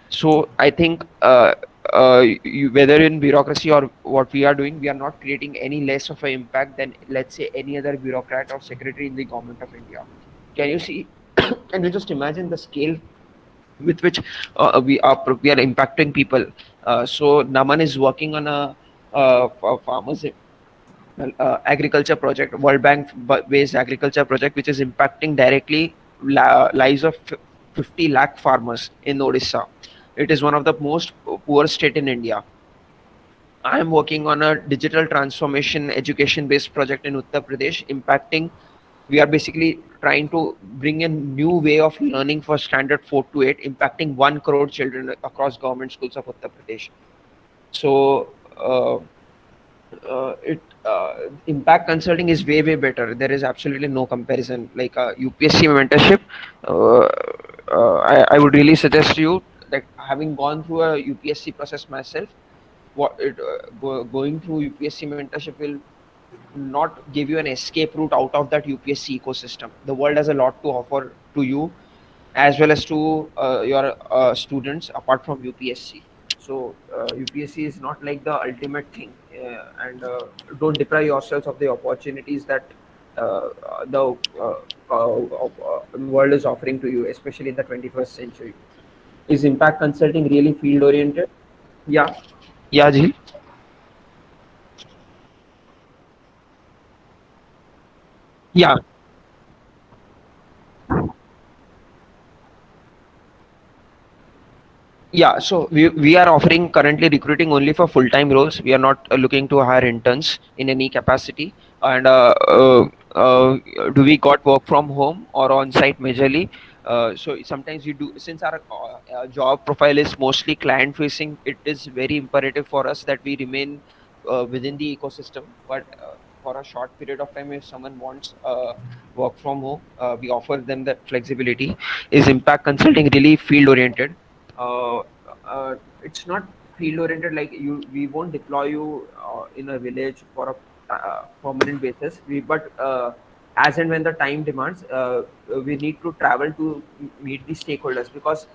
so I think whether in bureaucracy or what we are doing, we are not creating any less of an impact than, let's say, any other bureaucrat or secretary in the government of India. Can you see? Can you just imagine the scale with which we are impacting people? So Naman is working on a farmers agriculture project, World Bank based agriculture project, which is impacting directly lives of 50 lakh farmers in Odisha. It is one of the most poor state in India. I am working on a digital transformation education-based project in Uttar Pradesh, impacting. We are basically trying to bring a new way of learning for standard 4 to 8, impacting 1 crore children across government schools of Uttar Pradesh. So it impact consulting is way better. There is absolutely no comparison. Like UPSC mentorship, I would really suggest you that, having gone through a UPSC process myself, going through UPSC mentorship will not give you an escape route out of that UPSC ecosystem. The world has a lot to offer to you, as well as to your students apart from UPSC. So UPSC is not like the ultimate thing, and don't deprive yourselves of the opportunities that the world is offering to you, especially in the 21st century. Is impact consulting really field oriented? Yeah. Yeah, Jil. Yeah. Yeah, so we are offering currently recruiting only for full-time roles. We are not looking to hire interns in any capacity. And do we got work from home or on site majorly? So sometimes we do, since our job profile is mostly client facing, it is very imperative for us that we remain within the ecosystem. But for a short period of time, if someone wants work from home, we offer them that flexibility. Is impact consulting really field oriented? uh, it's not field oriented. Like, we won't deploy you in a village for a permanent basis. But as and when the time demands, we need to travel to meet the stakeholders, because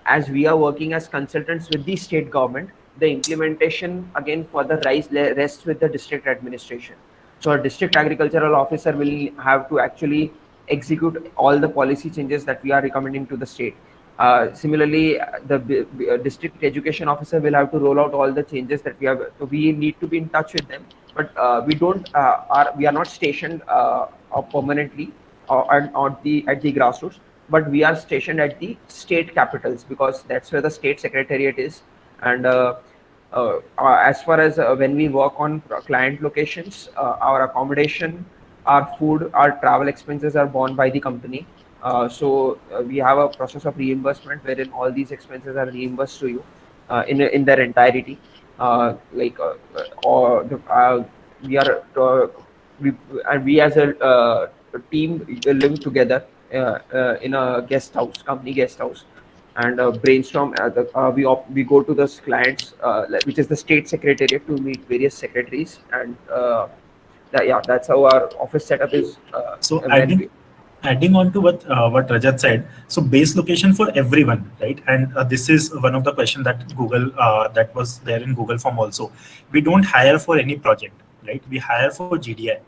as we are working as consultants with the state government, the implementation again for the rests with the district administration. So a district agricultural officer will have to actually execute all the policy changes that we are recommending to the state. Similarly, the district education officer will have to roll out all the changes that we have. So we need to be in touch with them, but we are not stationed permanently at the grassroots, but we are stationed at the state capitals, because that's where the state secretariat is. And as far as when we work on client locations, our accommodation, our food, our travel expenses are borne by the company. So we have a process of reimbursement wherein all these expenses are reimbursed to you in their entirety. Like or the, we are we and we as a team live together in a guest house, company guest house, and brainstorm. We go to those clients, which is the state secretariat, to meet various secretaries, and yeah, that's how our office setup is. So When we, adding on to what Rajat said, so base location for everyone, right? And this is one of the question that Google that was there in Google form also. We don't hire for any project, right? We hire for GDI,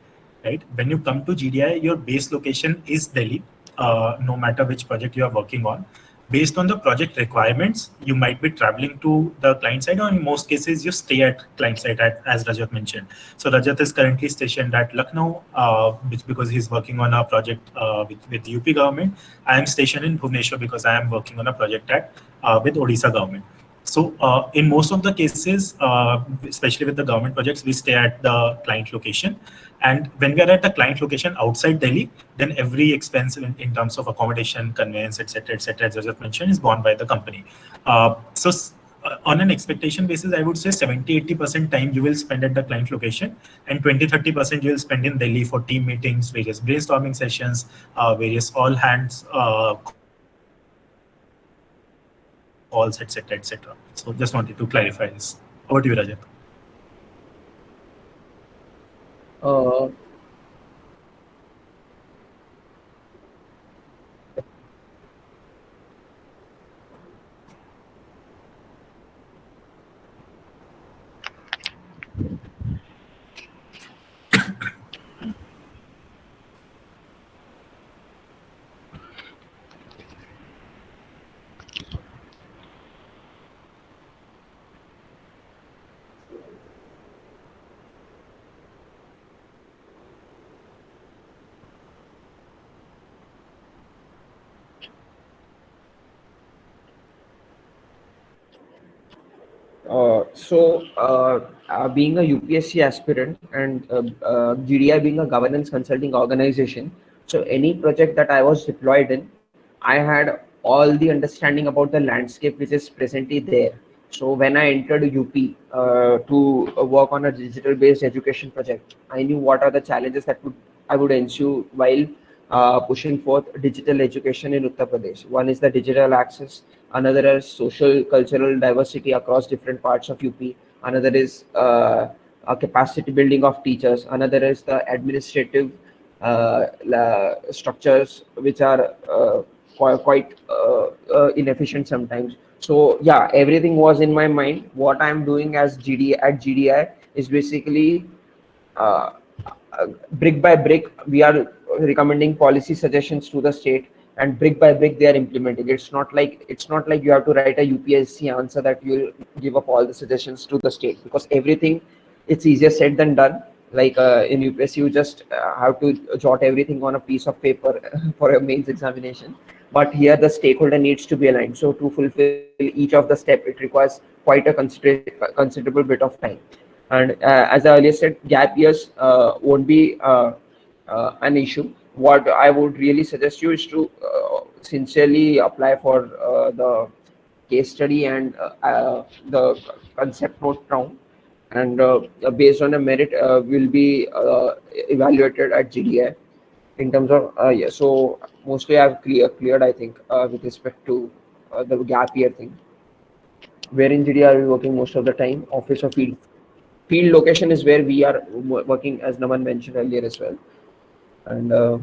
right? When you come to GDI, your base location is Delhi, no matter which project you are working on. Based on the project requirements, you might be traveling to the client side, or in most cases, you stay at client side, as Rajat mentioned. So Rajat is currently stationed at Lucknow, because he's working on a project with the UP government. I am stationed in Bhubaneswar because I am working on a project with Odisha government. So in most of the cases, especially with the government projects, we stay at the client location. And when we are at the client location outside Delhi, then every expense in terms of accommodation, conveyance, etc., as I just mentioned, is borne by the company. On an expectation basis, I would say 70-80% time you will spend at the client location, and 20-30% you will spend in Delhi for team meetings, various brainstorming sessions, various all hands calls, etc., So just wanted to clarify this. Over to you, Rajat. uh, Being a UPSC aspirant and GDI being a governance consulting organization, so any project that I was deployed in, I had all the understanding about the landscape which is presently there. So when I entered UP to work on a digital-based education project, I knew what are the challenges that I would ensue while pushing forth digital education in Uttar Pradesh. One is the digital access, another is social cultural diversity across different parts of UP, another is a capacity building of teachers, another is the administrative structures which are quite inefficient sometimes. So yeah, everything was in my mind. What I'm doing as GDI is basically uh, brick by brick we are recommending policy suggestions to the state, and brick by brick they are implementing. It's not like you have to write a UPSC answer that you'll give up all the suggestions to the state, because everything, it's easier said than done. Like in UPSC you just have to jot everything on a piece of paper for a mains examination, but here the stakeholder needs to be aligned. So to fulfill each of the step, it requires quite a considerable bit of time. And as I earlier said, gap years won't be an issue. What I would really suggest you is to sincerely apply for the case study and the concept note round, and based on the merit will be evaluated at GDI in terms of yeah. So mostly I've cleared, I think, with respect to the gap year thing. Where in GDI are we working most of the time? Office or field? Field location is where we are working, as Naman mentioned earlier as well. And uh,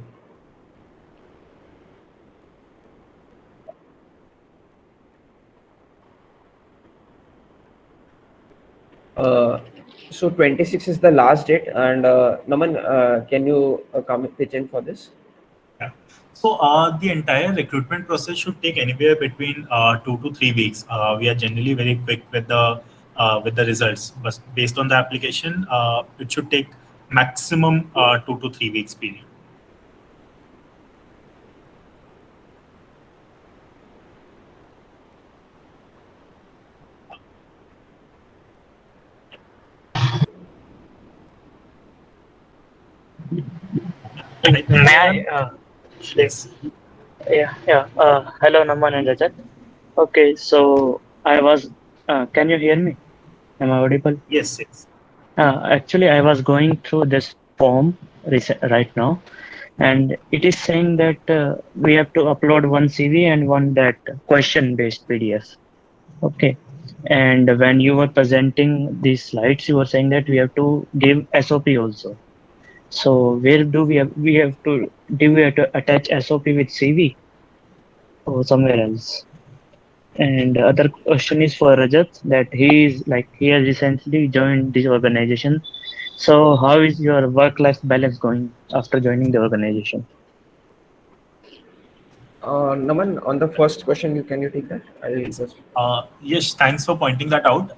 so 26 is the last date. And Naman, can you come pitch in for this? Yeah. So the entire recruitment process should take anywhere between 2 to 3 weeks. We are generally very quick with the results, but based on the application, it should take maximum 2 to 3 weeks period. I think May Naman, I? yes, Yeah, yeah. Hello, Naman and Rajat. Okay, so I was. Can you hear me? Am I audible? yes, yes. Actually, I was going through this form right now, and it is saying that we have to upload one CV and one that question-based PDF. Okay, and when you were presenting these slides, you were saying that we have to give SOP also. So where do we have to attach SOP with CV or somewhere else? And the other question is for Rajat, that he has recently joined this organization. So how is your work-life balance going after joining the organization? Naman, on the first question, can you take that? I'll just. Yes, thanks for pointing that out.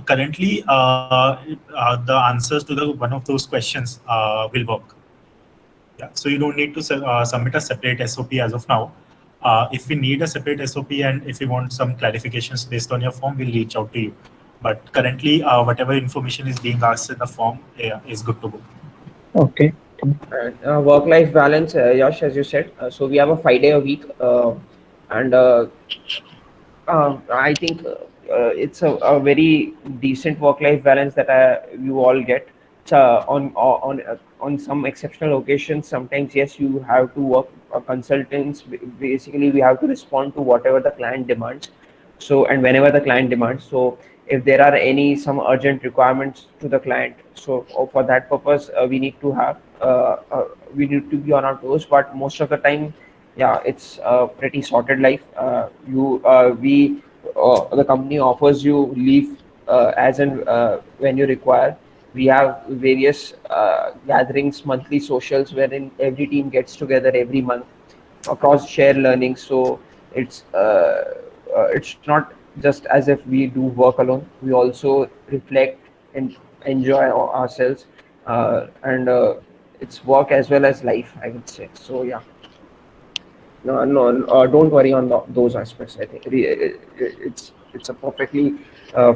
Currently, the answers to one of those questions will work. Yeah, so you don't need to submit a separate SOP as of now. If we need a separate SOP and if we want some clarifications based on your form, we'll reach out to you. But currently, whatever information is being asked in the form is good to go. Okay. Work-life balance, Yash, as you said. So we have a 5 day a week, and I think it's a very decent work-life balance that you all get. On some exceptional occasions, sometimes yes, you have to work. Consultants, basically, we have to respond to whatever the client demands. So, and whenever the client demands, so if there are some urgent requirements to the client, so for that purpose, we need to be on our toes. But most of the time, yeah, it's a pretty sorted life. The company offers you leave as and when you require. We have various gatherings, monthly socials, wherein every team gets together every month across share learning. So it's not just as if we do work alone. We also reflect and enjoy ourselves, and it's work as well as life, I would say. So yeah. No, don't worry on those aspects. I think it's it's a perfectly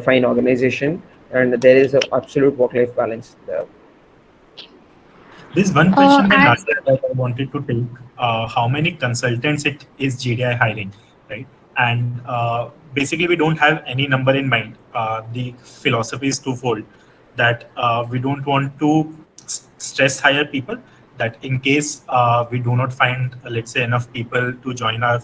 fine organization, and there is an absolute work-life balance there. There's one question by And Nadia that I wanted to take. How many consultants it is GDI hiring, right? And basically, we don't have any number in mind. The philosophy is twofold, that we don't want to stress hire people. That in case we do not find, let's say, enough people to join our,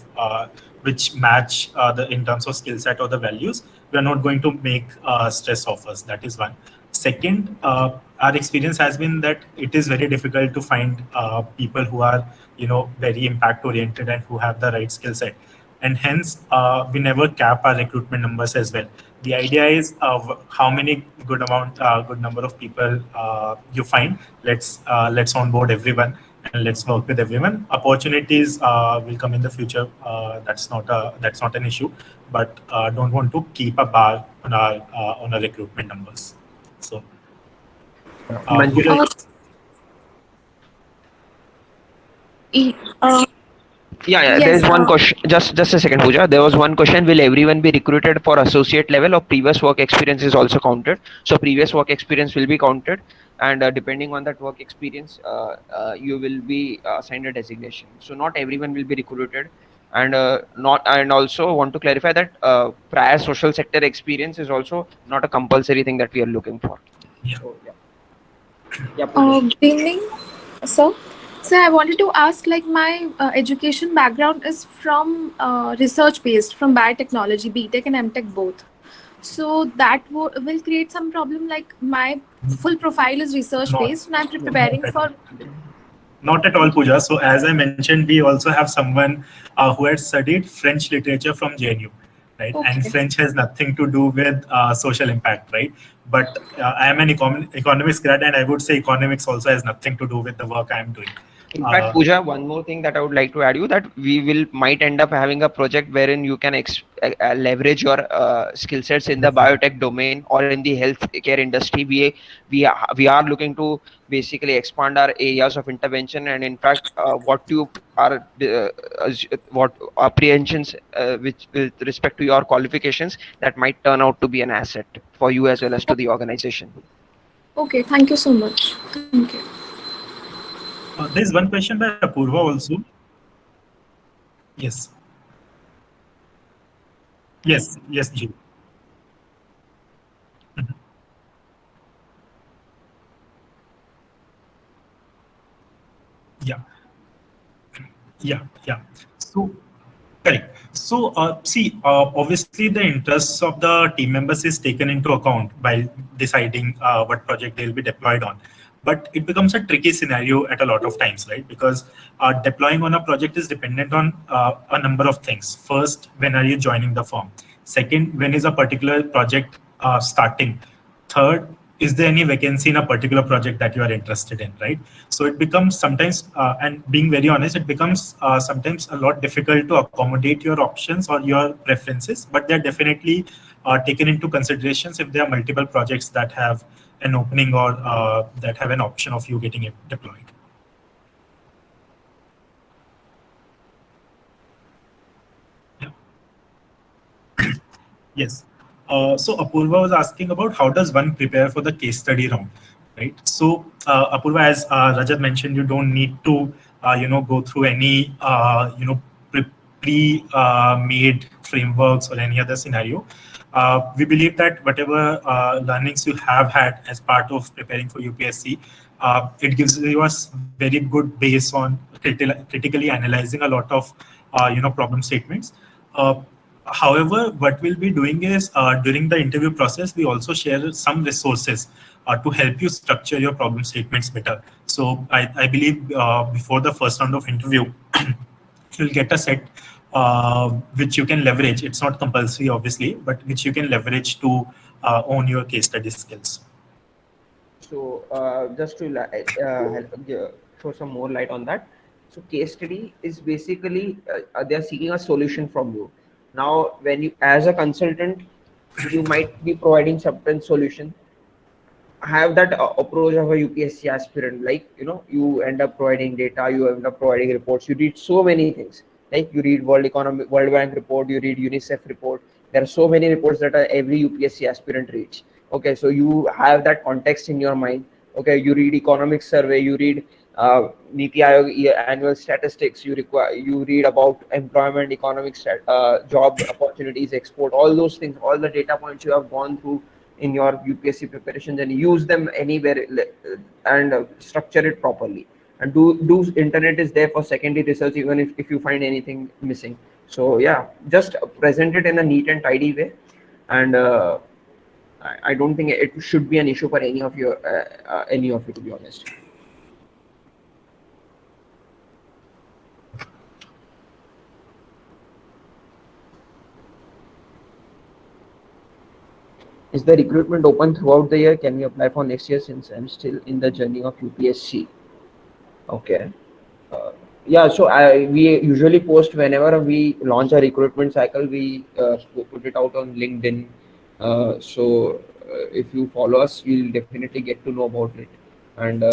which match the in terms of skill set or the values, we are not going to make stress offers. That is one. Second, our experience has been that it is very difficult to find people who are, very impact oriented and who have the right skill set, and hence we never cap our recruitment numbers as well. The idea is how many good number of people you find. Let's onboard everyone and let's work with everyone. Opportunities will come in the future. That's not an issue, but don't want to keep a bar on our recruitment numbers. So, Manjula, uh, e- uh, Yeah, there yes, is one question. Just a second, Pooja. There was one question. Will everyone be recruited for associate level, or previous work experience is also counted? So previous work experience will be counted, and depending on that work experience, you will be assigned a designation. So not everyone will be recruited, and not and also want to clarify that prior social sector experience is also not a compulsory thing that we are looking for. yeah. oh, yeah, yeah, Pooja. good evening, sir. So I wanted to ask, like, my education background is from research based, from biotechnology, BTech and MTech both. So that will create some problem. Like, my full profile is research Not, based, and I'm No, preparing for. not at all, Pooja. So as I mentioned, we also have someone who had studied French literature from JNU, right? And Okay. French has nothing to do with social impact, right? But I am an economics grad, and I would say economics also has nothing to do with the work I am doing. In fact, Uh, Pooja, one more thing that I would like to add you, that we will might end up having a project wherein you can leverage your skill sets in the biotech domain or in the healthcare industry. We are looking to basically expand our areas of intervention, and in fact, what you are what apprehensions which with respect to your qualifications, that might turn out to be an asset for you as well as to the organization. Okay. Thank you so much. Thank you. there's one question by Apurva also. Yes, yes, Ji. Yeah, yeah. So correct. So, see, obviously, the interests of the team members is taken into account while deciding what project they'll be deployed on. But it becomes a tricky scenario at a lot of times, right? Because deploying on a project is dependent on a number of things. First, when are you joining the firm? Second, when is a particular project starting? Third, is there any vacancy in a particular project that you are interested in, right? So it becomes sometimes, and being very honest, it becomes sometimes a lot difficult to accommodate your options or your preferences, but they're definitely taken into considerations if there are multiple projects that have an opening or that have an option of you getting it deployed. Yeah. Yes. So Apurva was asking about how does one prepare for the case study round, right? So Apurva, as Rajat mentioned, you don't need to, go through any, pre-made frameworks or any other scenario. We believe that whatever learnings you have had as part of preparing for UPSC, it gives you a very good base on critically analyzing a lot of, problem statements. However, what we'll be doing is during the interview process, we also share some resources to help you structure your problem statements better. So I believe before the first round of interview, you'll get a set which you can leverage. It's not compulsory, obviously, but which you can leverage to own your case study skills. So just to throw some more light on that. So case study is basically they are seeking a solution from you. Now, when you as a consultant, you might be providing certain solution. Have that approach of a UPSC aspirant, like you end up providing data, you end up providing reports, you read so many things, like you read World Bank report, you read UNICEF report, There are so many reports that every UPSC aspirant reads. Okay, so you have that context in your mind. Okay, you read economic survey, you read Niti Aayog annual statistics, you read about employment, job opportunities, export, all those things, all the data points you have gone through in your UPSC preparations, and use them anywhere and structure it properly. And do internet is there for secondary research, even if you find anything missing. So yeah, just present it in a neat and tidy way, and I don't think it should be an issue for any of you, to be honest. Is the recruitment open throughout the year? Can we apply for next year, since I'm still in the journey of UPSC? Okay. Yeah, so we usually post whenever we launch a recruitment cycle. We put it out on LinkedIn. If you follow us, you'll definitely get to know about it. And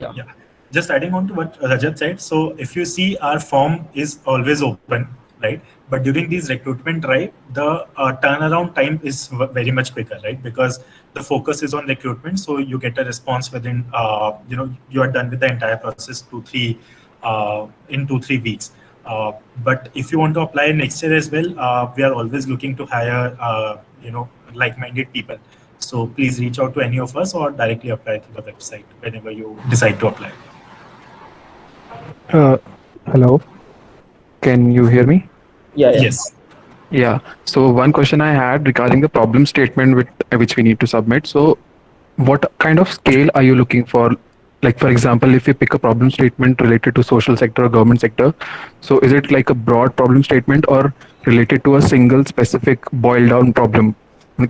yeah, just adding on to what Rajat said. So if you see, our form is always open, right? But during these recruitment drive, the turnaround time is very much quicker, right? Because the focus is on recruitment, so you get a response within, you are done with the entire process in 2-3 weeks. But if you want to apply next year as well, we are always looking to hire, like-minded people. So please reach out to any of us or directly apply through the website whenever you decide to apply. Hello, can you hear me? yeah. Yes. Yeah. So one question I had regarding the problem statement which we need to submit. So what kind of scale are you looking for? Like, for example, if you pick a problem statement related to social sector or government sector, so is it like a broad problem statement or related to a single specific boiled down problem?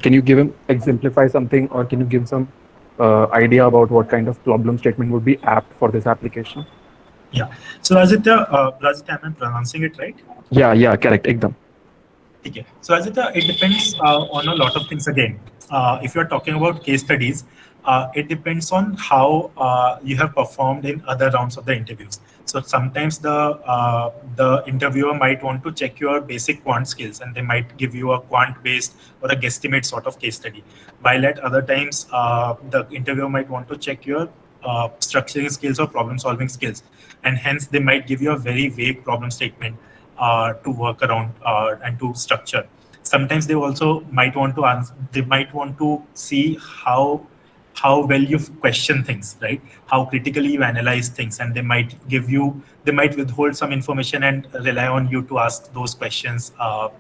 Can you exemplify something, or can you give some idea about what kind of problem statement would be apt for this application? Yeah. So Rajitya, am I pronouncing it right? Yeah, correct. Ekdam. Okay. So Rajitya, it depends on a lot of things again. If you're talking about case studies, it depends on how you have performed in other rounds of the interviews. So sometimes the interviewer might want to check your basic quant skills, and they might give you a quant based or a guesstimate sort of case study. While at other times, the interviewer might want to check your structuring skills or problem solving skills, and hence they might give you a very vague problem statement to work around and to structure. Sometimes they also might want to answer. They might want to see how well you question things, right? How critically you analyze things, and they might withhold some information and rely on you to ask those questions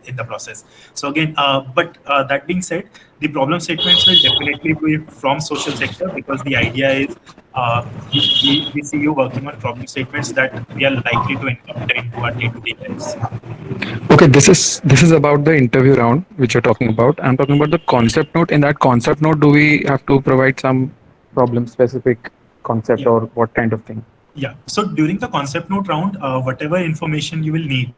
in the process. So again, but that being said, the problem statements will definitely be from social sector, because the idea is we see you working on problem statements that we are likely to encounter into our day-to-day lives. Okay, this is about the interview round which you're talking about. I'm talking about the concept note. In that concept note, do we have to provide some problem specific concept, Yeah. or what kind of thing? Yeah. So during the concept note round, whatever information you will need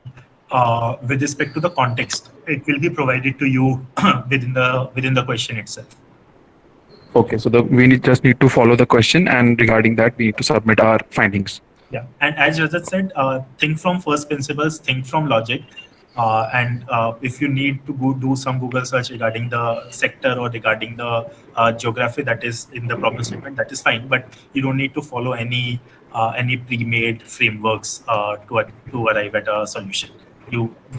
with respect to the context, it will be provided to you within the question itself. Okay, so just need to follow the question, and regarding that, we need to submit our findings. Yeah, and as Rajat said, think from first principles, think from logic, and if you need to go do some Google search regarding the sector or regarding the geography that is in the problem statement, that is fine. But you don't need to follow any pre-made frameworks to arrive at a solution.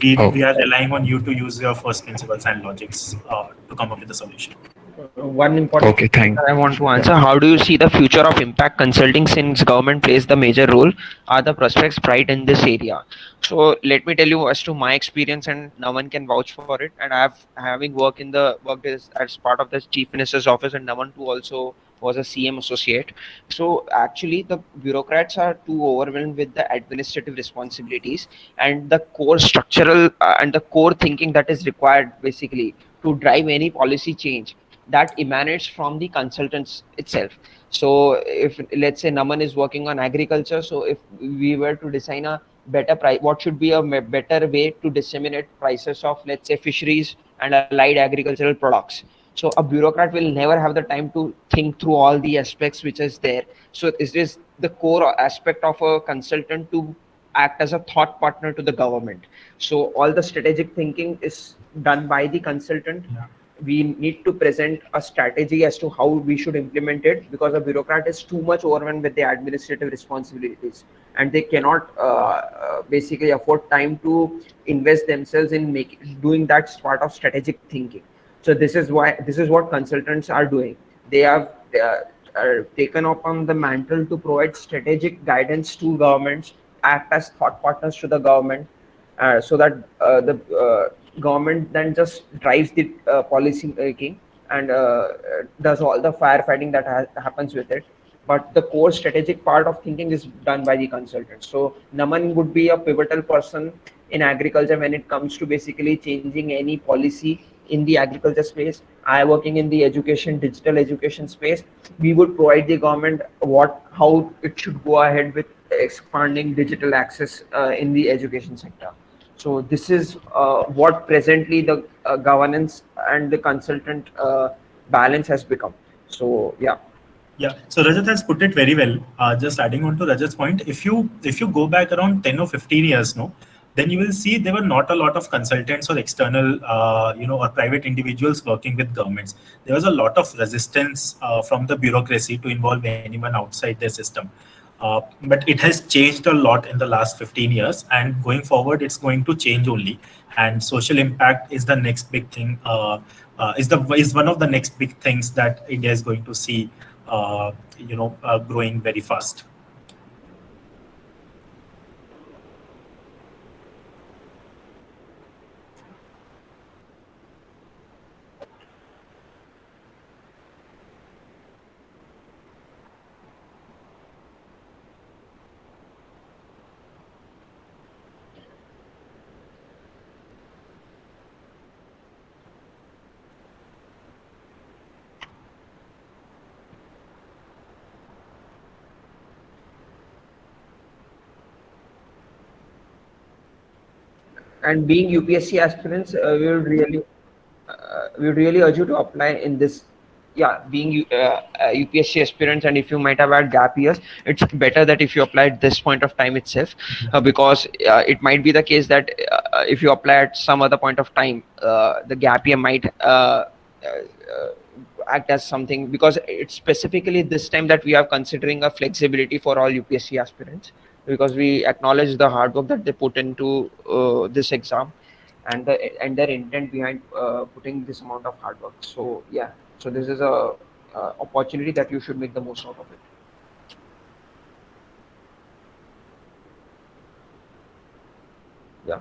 We are relying on you to use your first principles and logics to come up with a solution. One important Okay, thank. I want to answer. How do you see the future of impact consulting since government plays the major role? Are the prospects bright in this area? So let me tell you as to my experience, and no one can vouch for it. And having worked as part of the chief minister's office, and Naman too also was a CM associate. So actually, the bureaucrats are too overwhelmed with the administrative responsibilities and the core structural and the core thinking that is required basically to drive any policy change that emanates from the consultants itself. So if let's say Naman is working on agriculture, so if we were to design a better price, what should be a better way to disseminate prices of, let's say, fisheries and allied agricultural products? So a bureaucrat will never have the time to think through all the aspects which is there. So is this the core aspect of a consultant to act as a thought partner to the government. So all the strategic thinking is done by the consultant. Yeah. We need to present a strategy as to how we should implement it, because a bureaucrat is too much overwhelmed with the administrative responsibilities, and they cannot basically afford time to invest themselves in doing that part of strategic thinking. So this is what consultants are doing. They have taken upon the mantle to provide strategic guidance to governments, act as thought partners to the government, so that the government then just drives the policy making and does all the firefighting that happens with it. But the core strategic part of thinking is done by the consultants. So Naman would be a pivotal person in agriculture when it comes to basically changing any policy in the agriculture space. I working in the digital education space. We would provide the government how it should go ahead with expanding digital access in the education sector. So this is what presently the governance and the consultant balance has become. So yeah. Yeah, so Rajat has put it very well. Just adding on to Rajat's point, if you go back around 10 or 15 years, no, then you will see there were not a lot of consultants or external, or private individuals working with governments. There was a lot of resistance from the bureaucracy to involve anyone outside their system. But it has changed a lot in the last 15 years, and going forward, it's going to change only. And social impact is the next big thing. Is one of the next big things that India is going to see growing very fast. And being UPSC aspirants, we would really urge you to apply in this. Yeah, being UPSC aspirants, and if you might have had gap years, it's better that if you apply at this point of time itself, because it might be the case that if you apply at some other point of time, the gap year might act as something, because it's specifically this time that we are considering a flexibility for all UPSC aspirants, because we acknowledge the hard work that they put into this exam, and their intent behind putting this amount of hard work. So yeah, so this is a opportunity that you should make the most out of it. Yeah.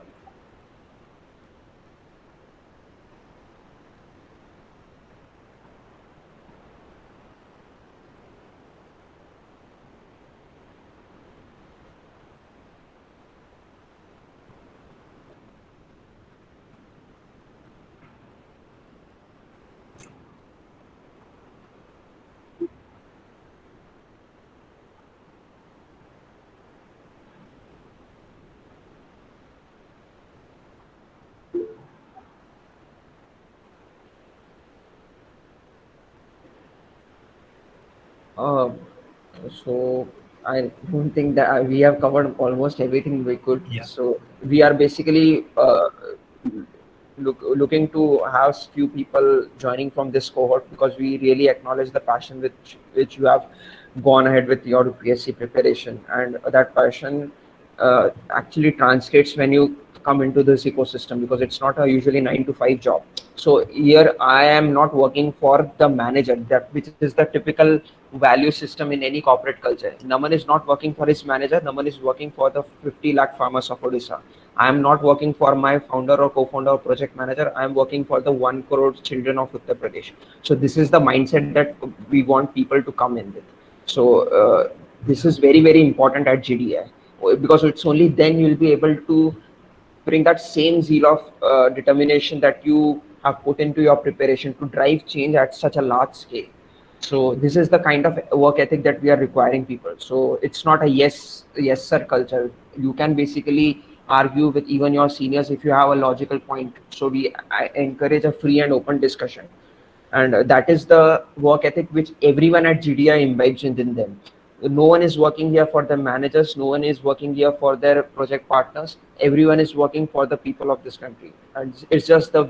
Uh, so I don't think that we have covered almost everything we could. Yeah. So we are basically looking to have few people joining from this cohort, because we really acknowledge the passion which you have gone ahead with your UPSC preparation, and that passion actually translates when you come into this ecosystem, because it's not a usually 9 to 5 job. So here I am not working for the manager, that which is the typical value system in any corporate culture. Naman is not working for his manager. Naman is working for the 50 lakh farmers of Odisha. I am not working for my founder or co-founder or project manager. I am working for the 1 crore children of Uttar Pradesh. So this is the mindset that we want people to come in with. So this is very, very important at GDI, because it's only then you will be able to bring that same zeal of determination that you have put into your preparation to drive change at such a large scale. So this is the kind of work ethic that we are requiring people. So it's not a yes sir culture. You can basically argue with even your seniors if you have a logical point. So I encourage a free and open discussion, and that is the work ethic which everyone at GDI imbibes in them. No one is working here for the managers, no one is working here for their project partners. Everyone is working for the people of this country. And it's just the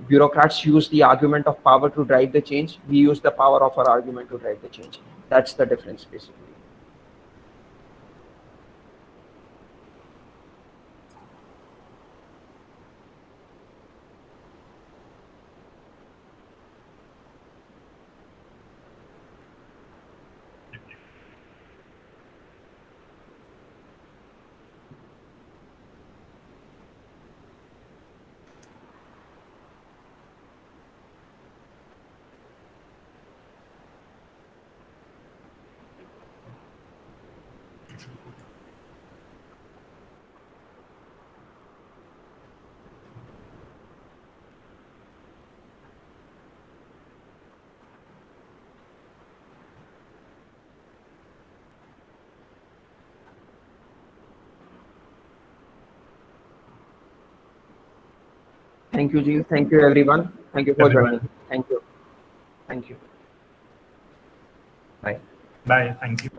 bureaucrats use the argument of power to drive the change. We use the power of our argument to drive the change. That's the difference, basically. Thank you, Ji. Thank you, everyone. Thank you for joining. Thank you. Thank you. Bye. Bye. Thank you.